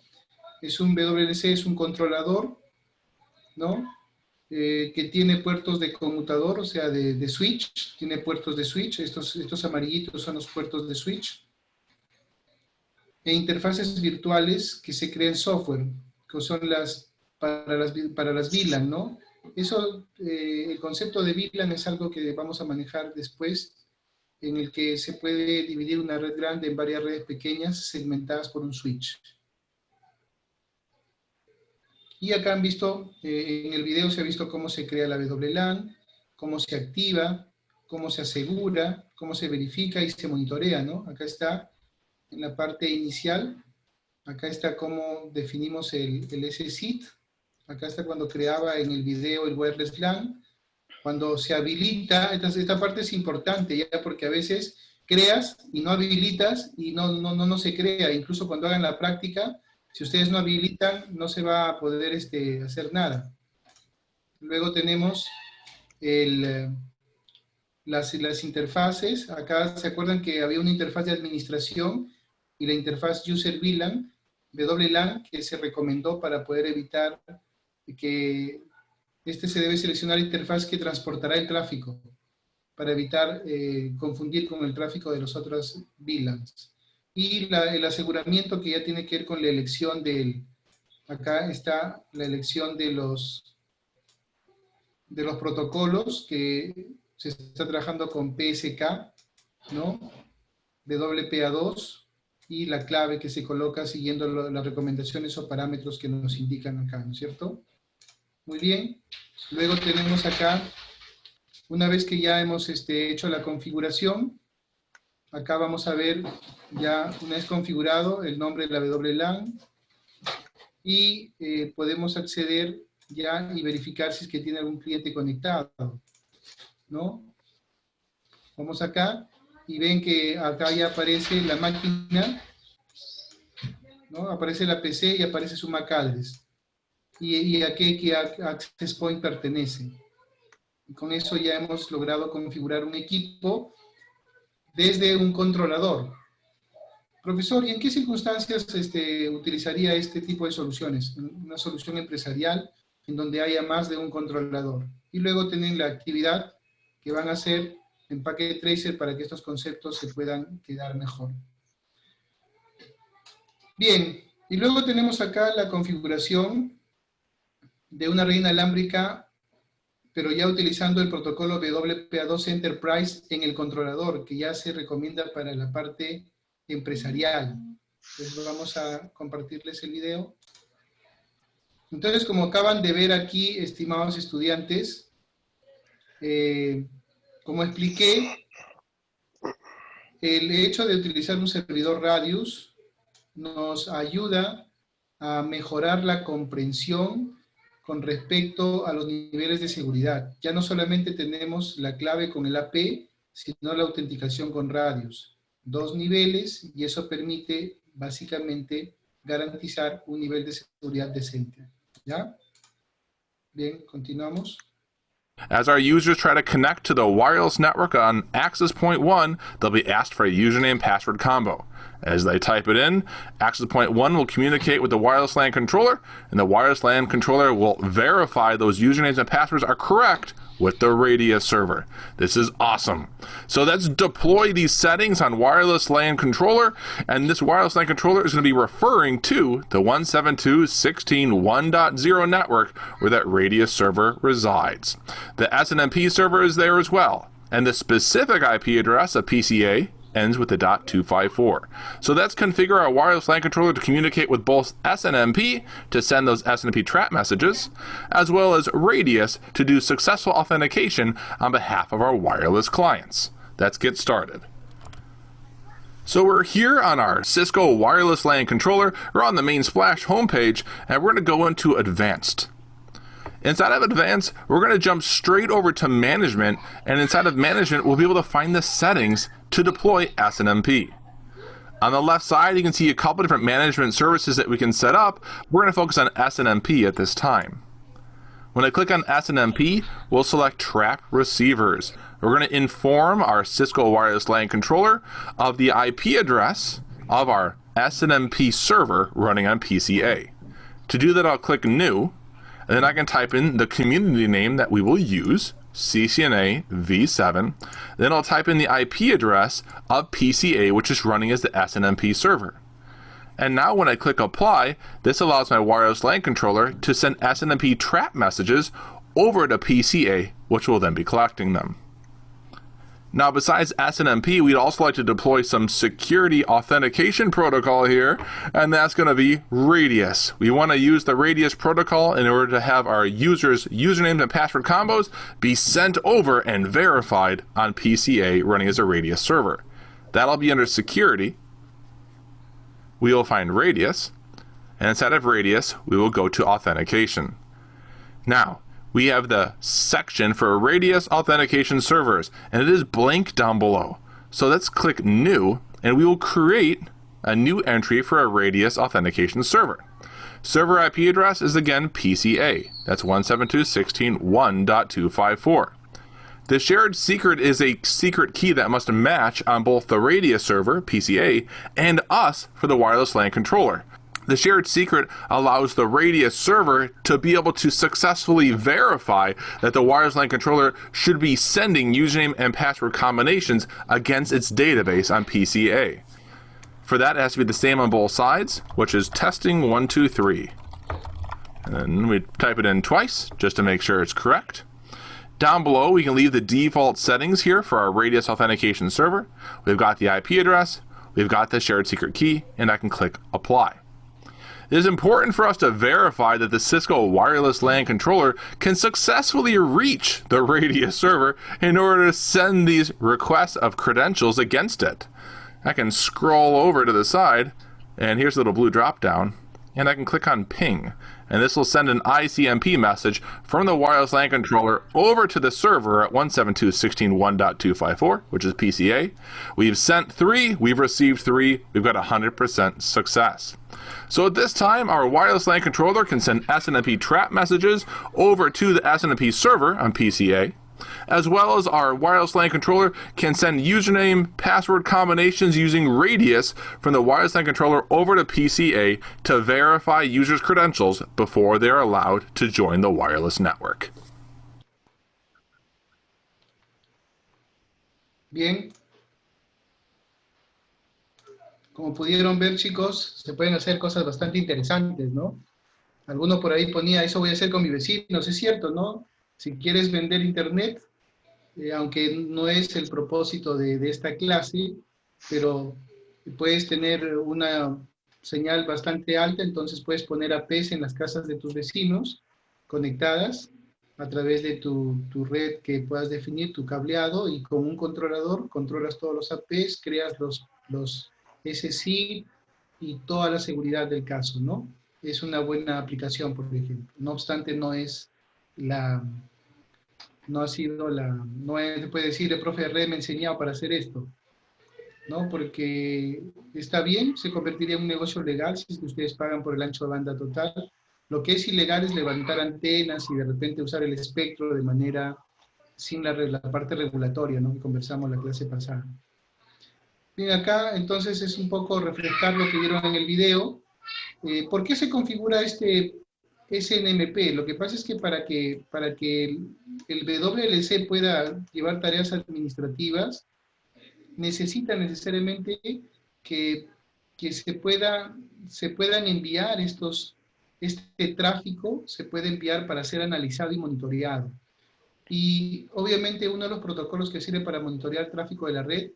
S1: Es un WLC, es un controlador, ¿no? Que tiene puertos de conmutador, o sea, de switch, tiene puertos de switch, estos amarillitos son los puertos de switch, e interfaces virtuales que se crean software, que son para las VLAN, ¿no? Eso, el concepto de VLAN es algo que vamos a manejar después, en el que se puede dividir una red grande en varias redes pequeñas segmentadas por un switch. Y acá han visto, en el video se ha visto cómo se crea la WLAN, cómo se activa, cómo se asegura, cómo se verifica y se monitorea, ¿no? Acá está en la parte inicial, acá está cómo definimos el SSID, acá está cuando creaba en el video el wireless LAN, cuando se habilita, esta parte es importante ya porque a veces creas y no habilitas y no se crea, incluso cuando hagan la práctica, si ustedes no habilitan, no se va a poder hacer nada. Luego tenemos las interfaces. Acá se acuerdan que había una interfaz de administración y la interfaz User VLAN, WLAN, que se recomendó para poder evitar que se debe seleccionar la interfaz que transportará el tráfico para evitar confundir con el tráfico de los otros VLANs. Y el aseguramiento que ya tiene que ver con la elección acá está la elección de los protocolos que se está trabajando con PSK, ¿no? WPA2 y la clave que se coloca siguiendo las recomendaciones o parámetros que nos indican acá, ¿no es cierto? Muy bien. Luego tenemos acá, una vez que ya hemos hecho la configuración, acá vamos a ver ya una vez configurado el nombre de la WLAN y podemos acceder ya y verificar si es que tiene algún cliente conectado, ¿no? Vamos acá y ven que acá ya aparece la máquina, ¿no? Aparece la PC y aparece su MAC address. Y a qué access point pertenece. Y con eso ya hemos logrado configurar un equipo desde un controlador. Profesor, ¿y en qué circunstancias utilizaría este tipo de soluciones? Una solución empresarial en donde haya más de un controlador. Y luego tienen la actividad que van a hacer en Packet Tracer para que estos conceptos se puedan quedar mejor. Bien, y luego tenemos acá la configuración de una red inalámbrica, pero ya utilizando el protocolo WPA2 Enterprise en el controlador, que ya se recomienda para la parte empresarial. Entonces vamos a compartirles el video. Entonces, como acaban de ver aquí, estimados estudiantes, como expliqué, el hecho de utilizar un servidor Radius nos ayuda a mejorar la comprensión con respecto a los niveles de seguridad. Ya no solamente tenemos la clave con el AP, sino la autenticación con Radius. 2 niveles, y eso permite básicamente garantizar un nivel de seguridad decente. ¿Ya? Bien, continuamos.
S4: As our users try to connect to the wireless network on access point 1, they'll be asked for a username password combo. As they type it in, access point 1 will communicate with the wireless LAN controller, and the wireless LAN controller will verify those usernames and passwords are correct with the Radius server. This is awesome. So let's deploy these settings on wireless LAN controller, and this wireless LAN controller is going to be referring to the 172.16.1.0 network where that Radius server resides. The SNMP server is there as well, and the specific IP address of PCA ends with the .254. So let's configure our wireless LAN controller to communicate with both SNMP to send those SNMP trap messages, as well as Radius to do successful authentication on behalf of our wireless clients. Let's get started. So we're here on our Cisco wireless LAN controller. We're on the main Splash homepage, and we're going to go into Advanced. Inside of Advanced, we're going to jump straight over to Management, and inside of Management, we'll be able to find the settings to deploy SNMP. On the left side, you can see a couple different management services that we can set up. We're going to focus on SNMP at this time. When I click on SNMP, we'll select Trap Receivers. We're going to inform our Cisco wireless LAN controller of the IP address of our SNMP server running on PCA. To do that, I'll click New, and then I can type in the community name that we will use, CCNA v7. Then I'll type in the IP address of PCA, which is running as the SNMP server. And now when I click Apply, this allows my wireless LAN controller to send SNMP trap messages over to PCA, which will then be collecting them. Now, besides SNMP, we'd also like to deploy some security authentication protocol here, and that's going to be Radius. We want to use the Radius protocol in order to have our users' usernames and password combos be sent over and verified on PCA running as a Radius server. That'll be under Security. We will find Radius, and inside of Radius, we will go to Authentication. Now, we have the section for Radius Authentication Servers, and it is blank down below. So let's click New, and we will create a new entry for a Radius Authentication Server. Server IP address is again PCA. That's 172.16.1.254. The shared secret is a secret key that must match on both the Radius server, PCA, and us for the wireless LAN controller. The shared secret allows the Radius server to be able to successfully verify that the wireless LAN controller should be sending username and password combinations against its database on PCA. For that, it has to be the same on both sides, which is testing 1, 2, 3. And then we type it in twice just to make sure it's correct. Down below, we can leave the default settings here for our Radius authentication server. We've got the IP address, we've got the shared secret key, and I can click Apply. It is important for us to verify that the Cisco wireless LAN controller can successfully reach the Radius server in order to send these requests of credentials against it. I can scroll over to the side, and here's a little blue drop down, and I can click on Ping, and this will send an ICMP message from the wireless LAN controller over to the server at 172.16.1.254, which is PCA. We've sent 3, we've received 3, we've got 100% success. So at this time, our wireless LAN controller can send SNMP trap messages over to the SNMP server on PCA, as well as our wireless LAN controller can send username, password combinations using Radius from the wireless LAN controller over to PCA to verify users' credentials before they are allowed to join the wireless network.
S1: Bien. Como pudieron ver, chicos, se pueden hacer cosas bastante interesantes, ¿no? Alguno por ahí ponía, eso voy a hacer con mis vecinos, es cierto, ¿no? Si quieres vender internet, aunque no es el propósito de esta clase, pero puedes tener una señal bastante alta, entonces puedes poner APs en las casas de tus vecinos conectadas a través de tu red que puedas definir, tu cableado, y con un controlador controlas todos los APs, creas los SSI y toda la seguridad del caso, ¿no? Es una buena aplicación, por ejemplo. No obstante, no es no se puede decir, el profe Red me ha enseñado para hacer esto, ¿no? Porque está bien, se convertiría en un negocio legal si es que ustedes pagan por el ancho de banda total, Lo que es ilegal es levantar antenas y de repente usar el espectro de manera sin la parte regulatoria, ¿no? Que conversamos la clase pasada. Bien, acá entonces es un poco reflejar lo que vieron en el video. ¿Por qué se configura este SNMP? Lo que pasa es que para que el WLC pueda llevar tareas administrativas, necesita necesariamente que se puedan enviar este tráfico, se puede enviar para ser analizado y monitoreado. Y obviamente uno de los protocolos que sirve para monitorear tráfico de la red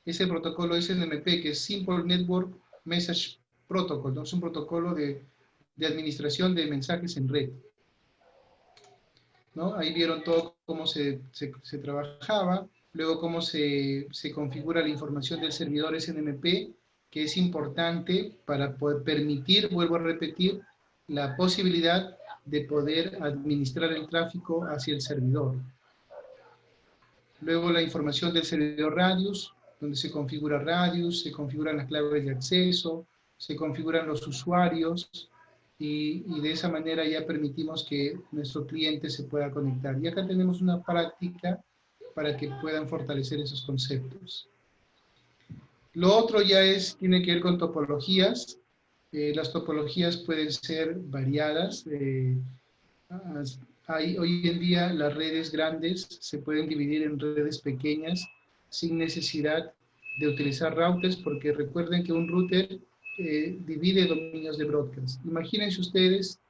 S1: es el protocolo SNMP, que es Simple Network Message Protocol, ¿no? Es un protocolo de administración de mensajes en red, ¿no? Ahí vieron todo cómo se trabajaba, luego cómo se configura la información del servidor SNMP, que es importante para poder permitir, vuelvo a repetir, la posibilidad de poder administrar el tráfico hacia el servidor. Luego la información del servidor Radius, donde se configura Radius, se configuran las claves de acceso, se configuran los usuarios, y de esa manera ya permitimos que nuestro cliente se pueda conectar. Y acá tenemos una práctica para que puedan fortalecer esos conceptos. Lo otro ya tiene que ver con topologías. Las topologías pueden ser variadas. Hoy en día las redes grandes se pueden dividir en redes pequeñas sin necesidad de utilizar routers, porque recuerden que un router divide dominios de broadcast. Imagínense ustedes,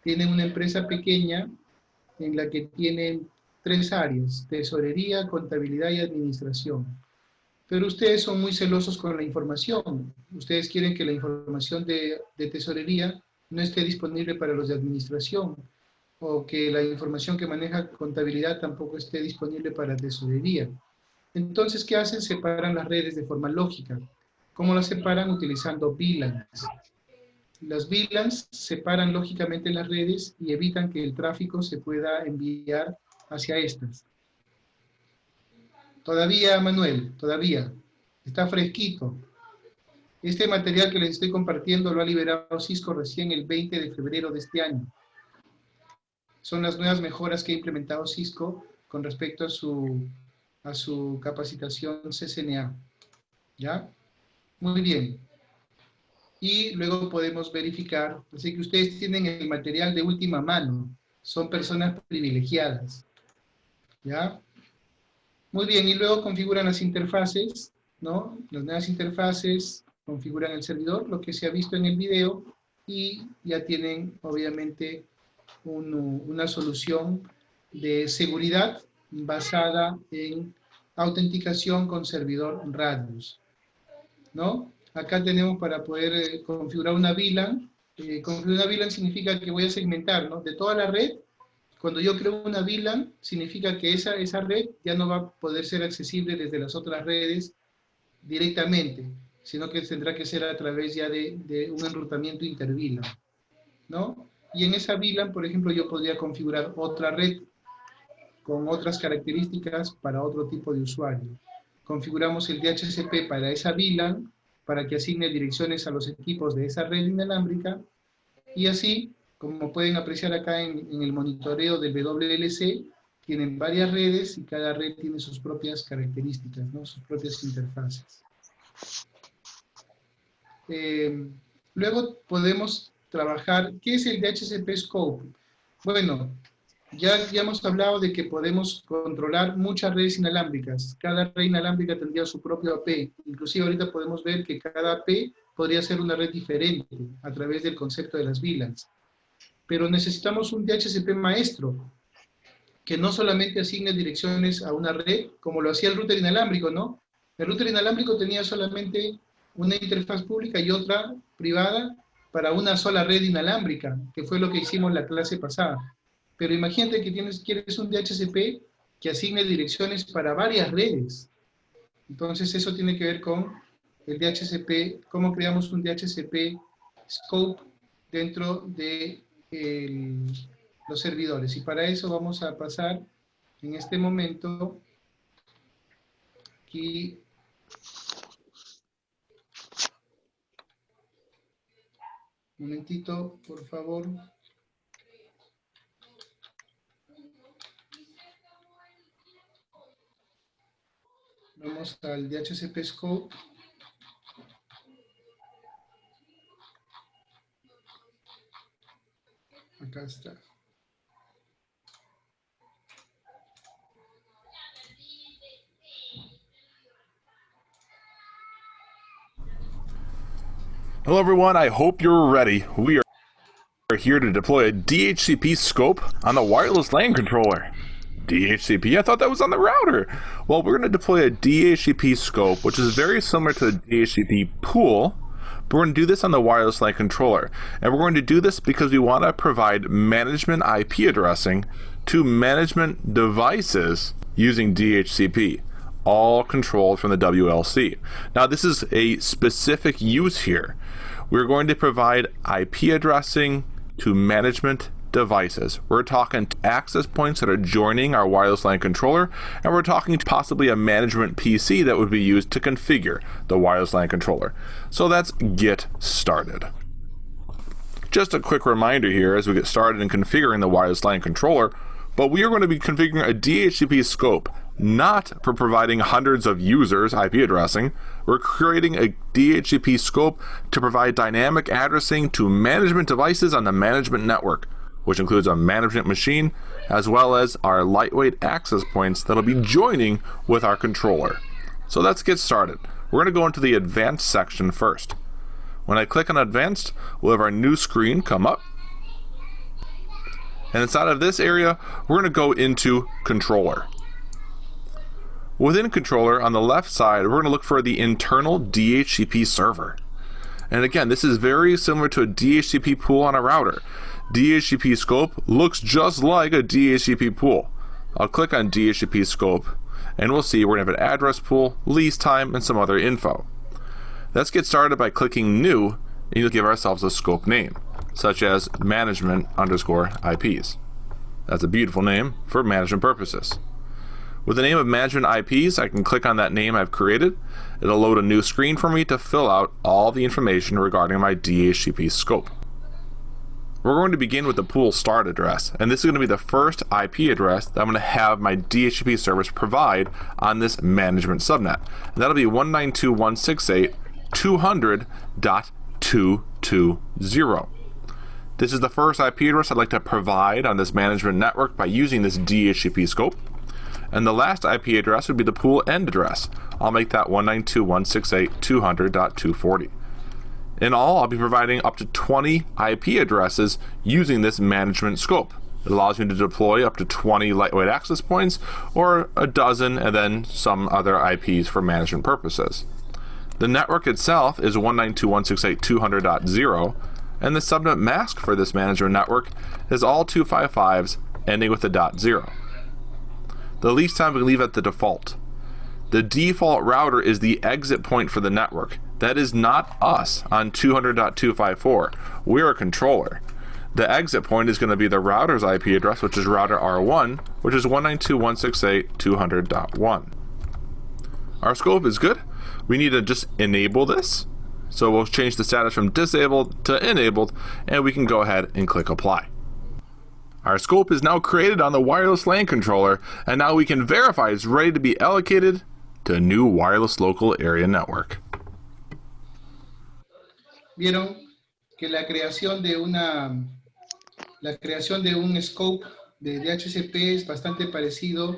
S1: tienen una empresa pequeña en la que tienen 3 áreas: tesorería, contabilidad y administración. Pero ustedes son muy celosos con la información. Ustedes quieren que la información de tesorería no esté disponible para los de administración, o que la información que maneja contabilidad tampoco esté disponible para tesorería. Entonces, ¿qué hacen? Separan las redes de forma lógica. ¿Cómo las separan? Utilizando VLANs. Las VLANs separan lógicamente las redes y evitan que el tráfico se pueda enviar hacia estas. Todavía, Manuel, todavía. Está fresquito. Este material que les estoy compartiendo lo ha liberado Cisco recién el 20 de febrero de este año. Son las nuevas mejoras que ha implementado Cisco con respecto a su capacitación CCNA. ¿Ya? Muy bien. Y luego podemos verificar, así que ustedes tienen el material de última mano, son personas privilegiadas. ¿Ya? Muy bien, y luego configuran las interfaces, ¿no? Las nuevas interfaces configuran el servidor, lo que se ha visto en el video, y ya tienen, obviamente, una solución de seguridad basada en autenticación con servidor Radius, ¿no? Acá tenemos para poder configurar una VLAN. Configurar una VLAN significa que voy a segmentar, ¿no? De toda la red. Cuando yo creo una VLAN, significa que esa red ya no va a poder ser accesible desde las otras redes directamente, sino que tendrá que ser a través ya de un enrutamiento inter-VLAN, ¿no? Y en esa VLAN, por ejemplo, yo podría configurar otra red con otras características para otro tipo de usuario. Configuramos el DHCP para esa VLAN, para que asigne direcciones a los equipos de esa red inalámbrica, y así, como pueden apreciar acá en el monitoreo del WLC, tienen varias redes y cada red tiene sus propias características, ¿no? Sus propias interfaces. Luego podemos trabajar, ¿qué es el DHCP Scope? Bueno, ya hemos hablado de que podemos controlar muchas redes inalámbricas. Cada red inalámbrica tendría su propio AP. Inclusive ahorita podemos ver que cada AP podría ser una red diferente a través del concepto de las VLANs. Pero necesitamos un DHCP maestro, que no solamente asigne direcciones a una red, como lo hacía el router inalámbrico, ¿no? El router inalámbrico tenía solamente una interfaz pública y otra privada para una sola red inalámbrica, que fue lo que hicimos la clase pasada. Pero imagínate que quieres un DHCP que asigne direcciones para varias redes. Entonces eso tiene que ver con el DHCP, cómo creamos un DHCP Scope dentro de los servidores. Y para eso vamos a pasar en este momento aquí un momentito, por favor. Vamos al DHCP Scope. Acá está.
S4: Hello everyone, I hope you're ready. We are here to deploy a DHCP scope on the wireless LAN controller. DHCP? I thought that was on the router. Well, we're going to deploy a DHCP scope, which is very similar to a DHCP pool, but we're going to do this on the wireless LAN controller. And we're going to do this because we want to provide management IP addressing to management devices using DHCP, all controlled from the WLC. Now, this is a specific use here. We're going to provide IP addressing to management devices. We're talking access points that are joining our wireless LAN controller, and we're talking possibly a management PC that would be used to configure the wireless LAN controller. So let's get started. Just a quick reminder here as we get started in configuring the wireless LAN controller, but we are going to be configuring a DHCP scope, not for providing hundreds of users IP addressing. We're creating a DHCP scope to provide dynamic addressing to management devices on the management network, which includes a management machine, as well as our lightweight access points that'll be joining with our controller. So let's get started. We're going to go into the advanced section first. When I click on advanced, we'll have our new screen come up. And inside of this area, we're going to go into controller. Within controller, on the left side, we're going to look for the internal DHCP server. And again, this is very similar to a DHCP pool on a router. DHCP scope looks just like a DHCP pool. I'll click on DHCP scope, and we'll see we're going to have an address pool, lease time, and some other info. Let's get started by clicking new, and you'll give ourselves a scope name, such as management_IPs. That's a beautiful name for management purposes. With the name of management IPs, I can click on that name I've created. It'll load a new screen for me to fill out all the information regarding my DHCP scope. We're going to begin with the pool start address, and this is going to be the first IP address that I'm going to have my DHCP service provide on this management subnet. And that'll be 192.168.200.220. This is the first IP address I'd like to provide on this management network by using this DHCP scope. And the last IP address would be the pool end address. I'll make that 192.168.200.240. In all, I'll be providing up to 20 IP addresses using this management scope. It allows me to deploy up to 20 lightweight access points, or a dozen, and then some other IPs for management purposes. The network itself is 192.168.200.0, and the subnet mask for this management network is all 255s ending with a .0. The lease time we leave at the default. The default router is the exit point for the network. That is not us on 200.254. We're a controller. The exit point is going to be the router's IP address, which is router R1, which is 192.168.200.1. Our scope is good. We need to just enable this. So we'll change the status from disabled to enabled, and we can go ahead and click apply. Our scope is now created on the wireless LAN controller, and now we can verify it's ready to be allocated to a new wireless local area network.
S1: Vieron que la creación de un scope de DHCP es bastante parecido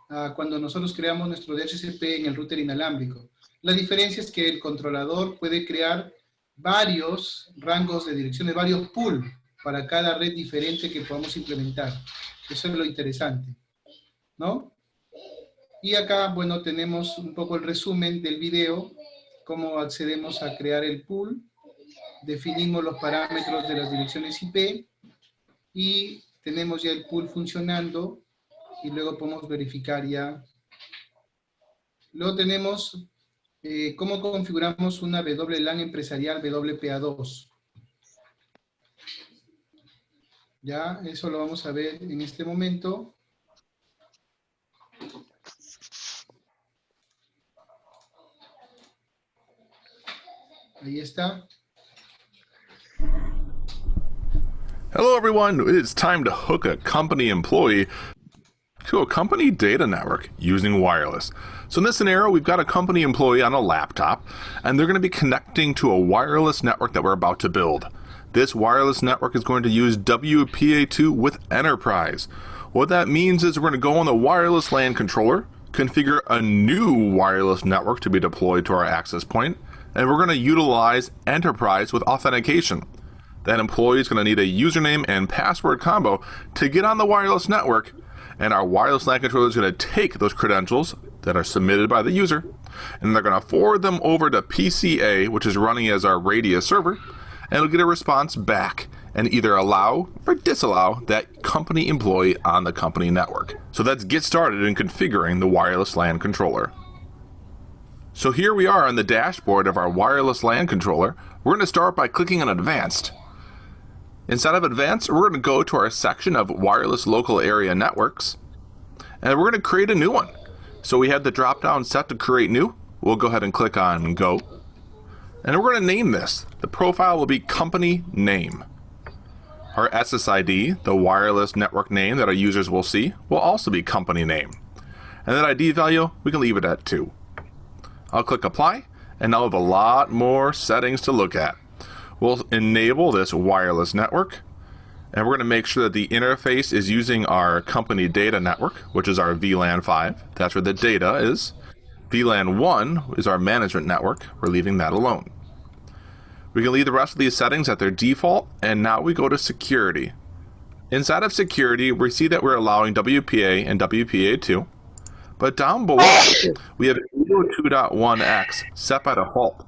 S1: a cuando nosotros creamos nuestro DHCP en el router inalámbrico. La diferencia es que el controlador puede crear varios rangos de direcciones, varios pools para cada red diferente que podamos implementar. Eso es lo interesante, ¿no? Y acá, bueno, tenemos un poco el resumen del video, cómo accedemos a crear el pool, definimos los parámetros de las direcciones IP y tenemos ya el pool funcionando y luego podemos verificar ya. Luego tenemos cómo configuramos una WLAN empresarial WPA2. Ya, eso lo vamos a ver en este momento. Ahí está.
S4: Hello everyone, it's time to hook a company employee to a company data network using wireless. So in this scenario, we've got a company employee on a laptop, and they're going to be connecting to a wireless network that we're about to build. This wireless network is going to use WPA2 with Enterprise. What that means is we're going to go on the wireless LAN controller, configure a new wireless network to be deployed to our access point, and we're going to utilize Enterprise with authentication. That employee is going to need a username and password combo to get on the wireless network, and our wireless LAN controller is going to take those credentials that are submitted by the user, and they're going to forward them over to PCA, which is running as our Radius server, and it'll get a response back and either allow or disallow that company employee on the company network. So let's get started in configuring the wireless LAN controller. So here we are on the dashboard of our wireless LAN controller. We're going to start by clicking on Advanced. Inside of Advanced, we're going to go to our section of Wireless Local Area Networks, and we're going to create a new one. So we have the drop-down set to create new. We'll go ahead and click on Go. And we're going to name this. The profile will be Company Name. Our SSID, the wireless network name that our users will see, will also be Company Name. And that ID value, we can leave it at 2. I'll click Apply, and now we have a lot more settings to look at. We'll enable this wireless network, and we're going to make sure that the interface is using our company data network, which is our VLAN 5. That's where the data is. VLAN 1 is our management network. We're leaving that alone. We can leave the rest of these settings at their default, and now we go to security. Inside of security, we see that we're allowing WPA and WPA2, but down below, we have 802.1x set by default.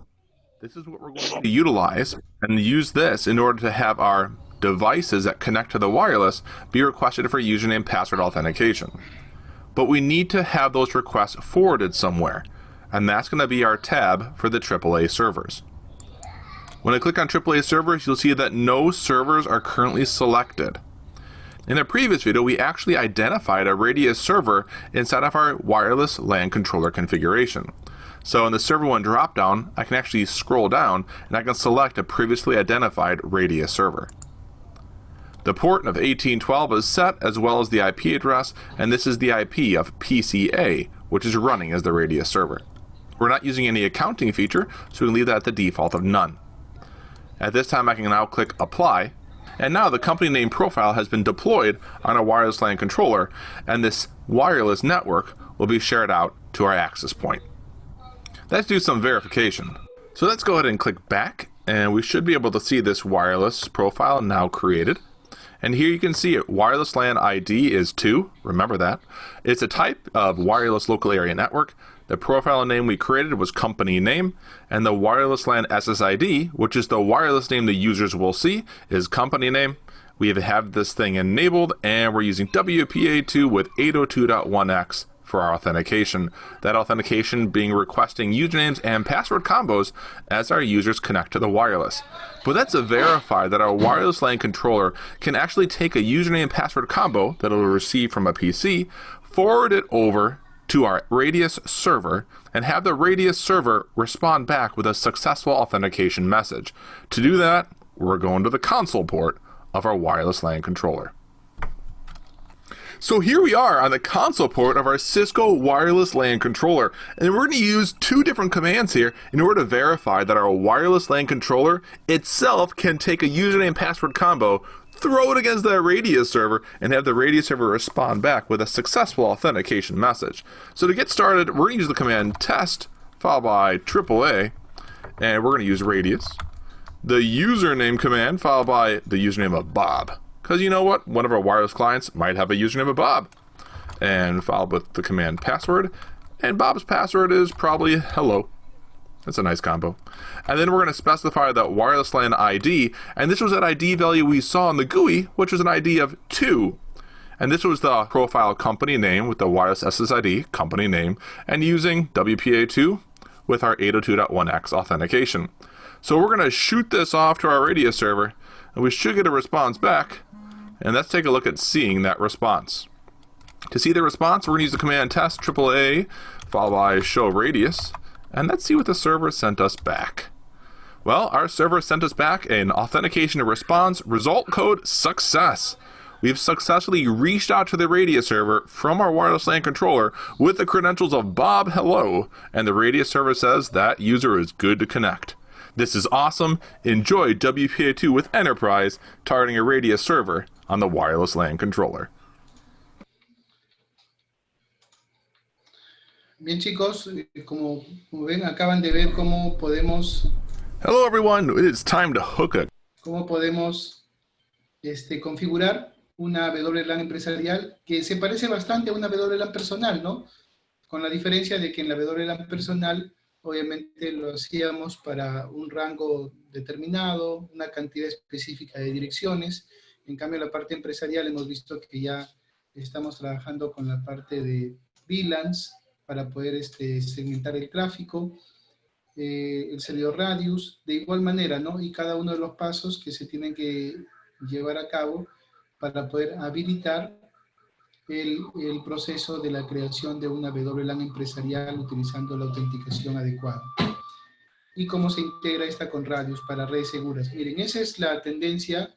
S4: This is what we're going to utilize and use this in order to have our devices that connect to the wireless be requested for username password authentication. But we need to have those requests forwarded somewhere, and that's going to be our tab for the AAA servers. When I click on AAA servers, you'll see that no servers are currently selected. In a previous video, we actually identified a Radius server inside of our wireless LAN controller configuration. So in the server 1 dropdown, I can actually scroll down and I can select a previously identified Radius server. The port of 1812 is set, as well as the IP address, and this is the IP of PCA, which is running as the Radius server. We're not using any accounting feature, so we can leave that at the default of none. At this time, I can now click Apply, and now the company name profile has been deployed on a wireless LAN controller, and this wireless network will be shared out to our access point. Let's do some verification. So let's go ahead and click back, and we should be able to see this wireless profile now created. And here you can see it. Wireless LAN ID is 2. Remember that. It's a type of wireless local area network. The profile name we created was company name, and the wireless LAN SSID, which is the wireless name the users will see, is company name. We have this thing enabled, and we're using WPA2 with 802.1x for our authentication. That authentication being requesting usernames and password combos as our users connect to the wireless. But that's to verify that our wireless LAN controller can actually take a username and password combo that it will receive from a PC, forward it over to our Radius server, and have the Radius server respond back with a successful authentication message. To do that, we're going to the console port of our wireless LAN controller. So here we are on the console port of our Cisco wireless LAN controller, and we're going to use 2 different commands here in order to verify that our wireless LAN controller itself can take a username password combo, throw it against the Radius server, and have the Radius server respond back with a successful authentication message. So to get started, we're going to use the command test followed by AAA, and we're going to use Radius. The username command followed by the username of Bob. Because you know what? One of our wireless clients might have a username of Bob. And followed with the command password. And Bob's password is probably hello. That's a nice combo. And then we're going to specify that wireless LAN ID. And this was that ID value we saw in the GUI, which was an ID of 2. And this was the profile company name with the wireless SSID, company name, and using WPA2 with our 802.1x authentication. So we're going to shoot this off to our Radius server, and we should get a response back. And let's take a look at seeing that response. To see the response, we're going to use the command test AAA followed by show Radius, and let's see what the server sent us back. Well, our server sent us back an authentication response result code success. we've successfully reached out to the Radius server from our wireless LAN controller with the credentials of Bob Hello, and the Radius server says that user is good to connect. This is awesome. Enjoy WPA2 with Enterprise, targeting a Radius server on the wireless LAN controller.
S1: Bien, chicos, como ven, acaban de ver cómo podemos...
S4: Hello, everyone. It's time to hook a...
S1: Cómo podemos configurar una WLAN empresarial que se parece bastante a una WLAN personal, ¿no? Con la diferencia de que en la WLAN personal, obviamente lo hacíamos para un rango determinado, una cantidad específica de direcciones. En cambio, en la parte empresarial hemos visto que ya estamos trabajando con la parte de VLANs, para poder segmentar el tráfico, el servidor Radius, de igual manera, ¿no? Y cada uno de los pasos que se tienen que llevar a cabo para poder habilitar el proceso de la creación de una WLAN empresarial utilizando la autenticación adecuada. Y cómo se integra esta con Radius para redes seguras. Miren, esa es la tendencia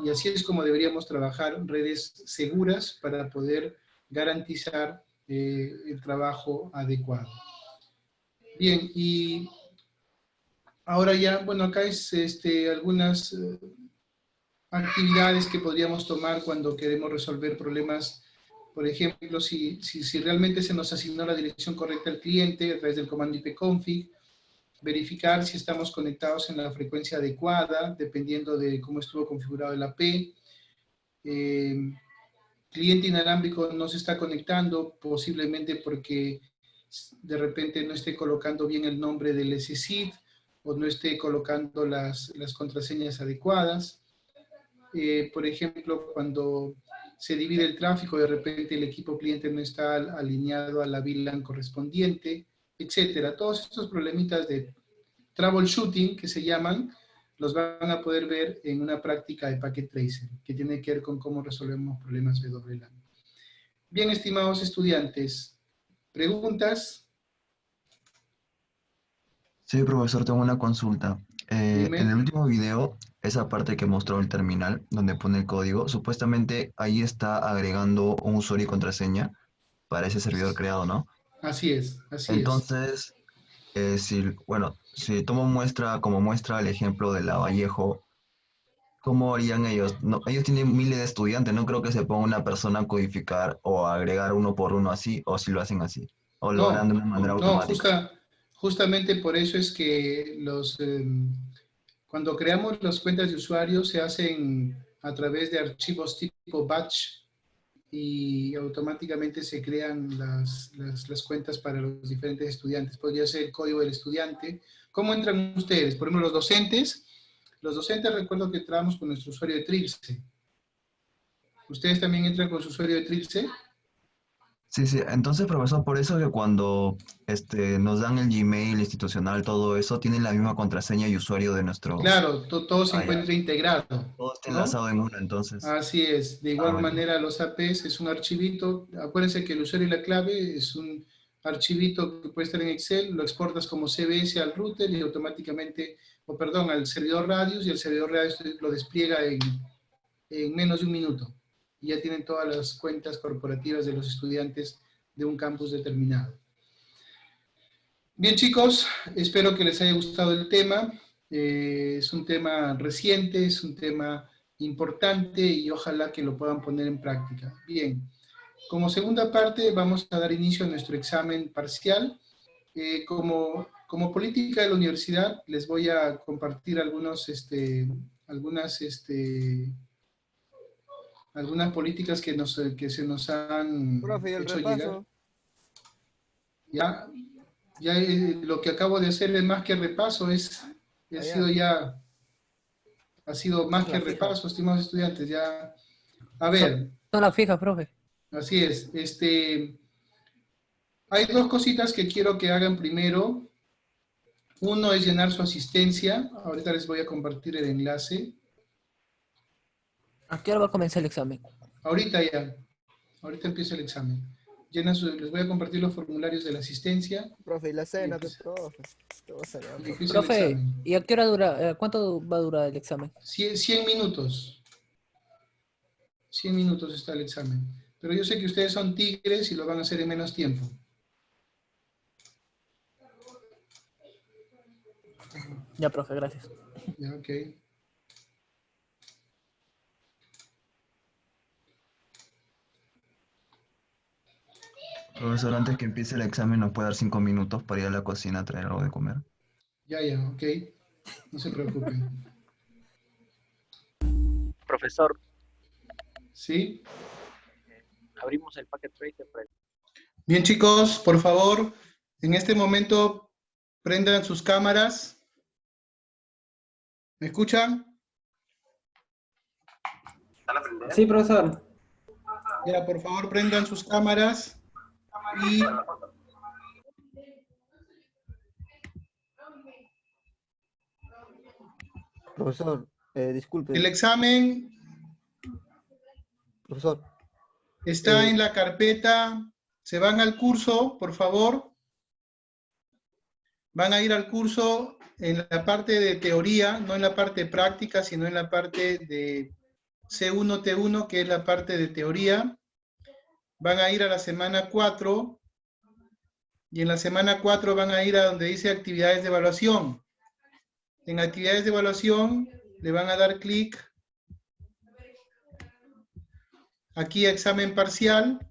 S1: y así es como deberíamos trabajar redes seguras para poder garantizar el trabajo adecuado. Bien, y ahora ya, bueno, acá es algunas actividades que podríamos tomar cuando queremos resolver problemas. Por ejemplo, si realmente se nos asignó la dirección correcta al cliente a través del comando ipconfig, verificar si estamos conectados en la frecuencia adecuada, dependiendo de cómo estuvo configurado el AP. Cliente inalámbrico no se está conectando, posiblemente porque de repente no esté colocando bien el nombre del SSID o no esté colocando las contraseñas adecuadas. Por ejemplo, cuando se divide el tráfico, de repente el equipo cliente no está alineado a la VLAN correspondiente, etcétera. Todos estos problemitas de troubleshooting que se llaman, los van a poder ver en una práctica de Packet Tracer, que tiene que ver con cómo resolvemos problemas de WLAN. Bien, estimados estudiantes, ¿preguntas?
S3: Sí, profesor, tengo una consulta. En
S1: Dime.
S3: el último video, esa parte que mostró el terminal, donde pone el código, supuestamente ahí está agregando un usuario y contraseña para ese servidor creado, ¿no?
S1: Así es, así es.
S3: Entonces, si tomo como muestra el ejemplo de Lavallejo, ¿cómo harían ellos? No, ellos tienen miles de estudiantes, no creo que se ponga una persona a codificar o a agregar uno por uno así, o si lo hacen así, o lo harán de una manera automática.
S1: Justamente por eso es que cuando creamos las cuentas de usuario se hacen a través de archivos tipo batch y automáticamente se crean las cuentas para los diferentes estudiantes. Podría ser el código del estudiante. ¿Cómo entran ustedes? Por ejemplo, los docentes recuerdo que entramos con nuestro usuario de Trilce. ¿Ustedes también entran con su usuario de Trilce?
S3: Sí, entonces, profesor, por eso que cuando nos dan el Gmail institucional, todo eso, tienen la misma contraseña y usuario de nuestro...
S1: Claro, todo se encuentra integrado.
S3: Todo está
S1: ¿no?
S3: enlazado en uno, entonces.
S1: Así es. De igual
S3: Vale.
S1: manera, los APs es un archivito. Acuérdense que el usuario y la clave es un archivito que puede estar en Excel, lo exportas como CBS al router y automáticamente, al servidor Radius, y el servidor Radius lo despliega en menos de un minuto. Y ya tienen todas las cuentas corporativas de los estudiantes de un campus determinado. Bien, chicos, espero que les haya gustado el tema. Es un tema reciente, es un tema importante y ojalá que lo puedan poner en práctica. Bien, como segunda parte vamos a dar inicio a nuestro examen parcial. Como política de la universidad les voy a compartir algunas políticas que se nos han hecho llegar. Ya lo que acabo de hacer es más que repaso, ha sido más que repaso, estimados estudiantes. Ya, a ver.
S6: Son las fijas, profe.
S1: Así es. Hay dos cositas que quiero que hagan primero. Uno es llenar su asistencia. Ahorita les voy a compartir el enlace.
S6: ¿A qué hora va a comenzar el examen?
S1: Ahorita ya. Ahorita empieza el examen. Les voy a compartir los formularios de la asistencia.
S5: Profe, y la cena,
S1: pues,
S5: profe.
S6: Profe, ¿y a qué hora dura? ¿Cuánto va a durar el examen?
S1: 100 minutos. 100 minutos está el examen. Pero yo sé que ustedes son tigres y lo van a hacer en menos tiempo.
S6: Ya, profe, gracias.
S1: Ya, ok.
S3: Profesor, antes que empiece el examen, ¿nos puede dar 5 minutos para ir a la cocina a traer algo de comer?
S1: Ya, ok. No se preocupen.
S7: Profesor.
S1: ¿Sí?
S7: Abrimos el Packet Tracer.
S1: Bien, chicos, por favor, en este momento prendan sus cámaras. ¿Me escuchan?
S8: Sí, profesor.
S1: Ya, por favor, prendan sus cámaras y...
S5: Profesor, disculpe.
S1: El examen...
S5: Profesor.
S1: Está en la carpeta. Se van al curso, por favor. Van a ir al curso en la parte de teoría, no en la parte práctica, sino en la parte de C1, T1, que es la parte de teoría. Van a ir a la semana 4 y en la semana 4 van a ir a donde dice actividades de evaluación. En actividades de evaluación le van a dar clic aquí a examen parcial.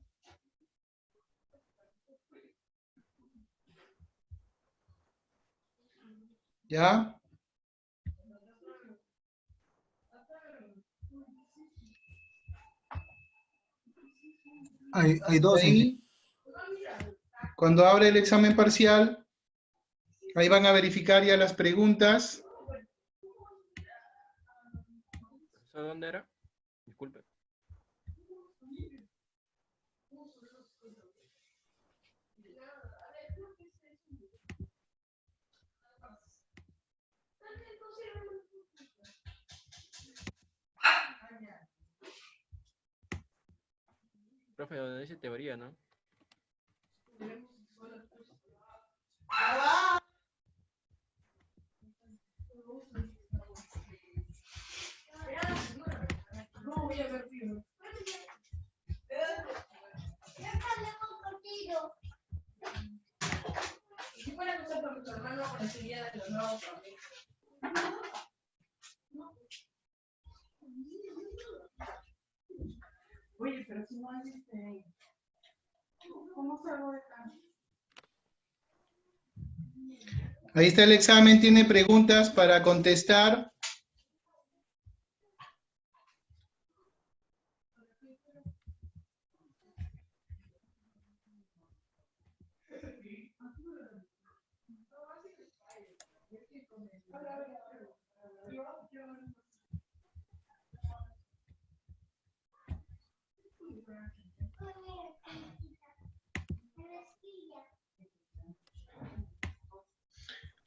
S1: ¿Ya?
S5: Hay dos.
S1: Ahí, cuando abre el examen parcial, ahí van a verificar ya las preguntas.
S8: ¿Dónde era? Disculpe. Profe, donde dice teoría, ¿no?
S9: Oye, pero si no hay ¿cómo salgo de acá?
S1: Ahí está el examen, tiene preguntas para contestar.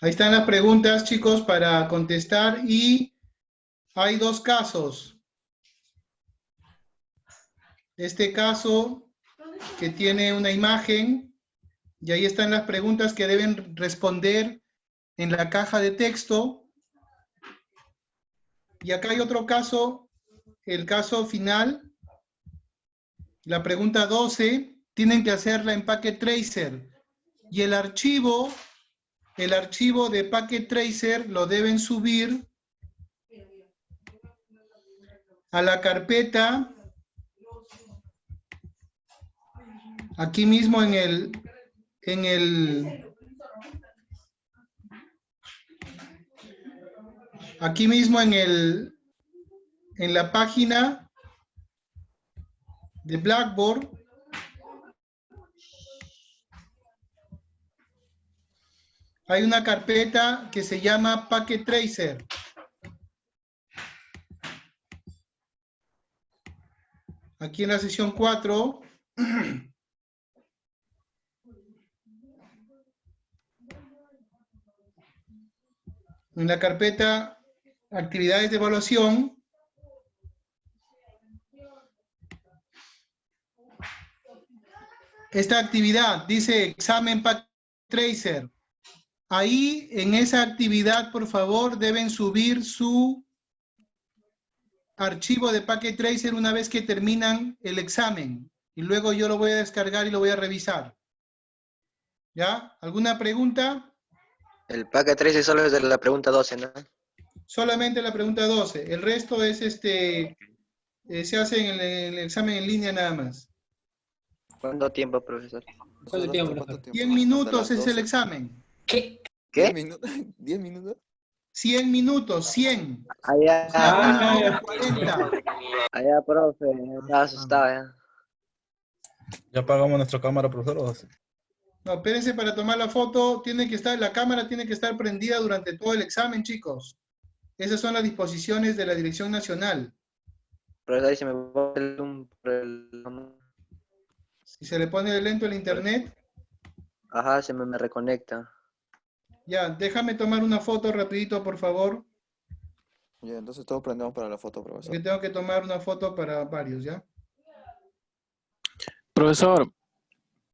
S1: Ahí están las preguntas, chicos, para contestar y hay dos casos. Este caso que tiene una imagen y ahí están las preguntas que deben responder en la caja de texto. Y acá hay otro caso, el caso final, la pregunta 12, tienen que hacerla en Packet Tracer. Y el archivo de Packet Tracer lo deben subir a la carpeta, aquí mismo aquí mismo en la página de Blackboard. Hay una carpeta que se llama Packet Tracer. Aquí en la sesión 4. En la carpeta actividades de evaluación. Esta actividad dice examen Packet Tracer. Ahí, en esa actividad, por favor, deben subir su archivo de Packet Tracer una vez que terminan el examen. Y luego yo lo voy a descargar y lo voy a revisar. ¿Ya? ¿Alguna pregunta?
S7: El Packet Tracer solo es de la pregunta 12, ¿no?
S1: Solamente la pregunta 12. El resto es se hace en el examen en línea nada más.
S7: ¿Cuánto tiempo, profesor?
S10: ¿Cuánto tiempo, profesor?
S1: 100 minutos es el examen.
S10: ¿Qué?
S7: ¿Qué?
S5: ¿10 minutos?
S1: 100 minutos, 100.
S7: Allá,
S1: 40.
S7: allá, profe, estaba asustado ya.
S11: ¿Ya apagamos nuestra cámara, profesor? ¿O sí?
S1: No, espérense para tomar la foto. La cámara tiene que estar prendida durante todo el examen, chicos. Esas son las disposiciones de la Dirección Nacional.
S7: Profesor, ahí se me va el...
S1: Si se le pone lento el internet,
S7: Ajá, se me reconecta.
S1: ya, déjame tomar una foto rapidito, por favor.
S5: Ya, entonces todos prendemos para la foto, profesor.
S1: Porque tengo que tomar una foto para varios, ¿ya?
S8: Profesor,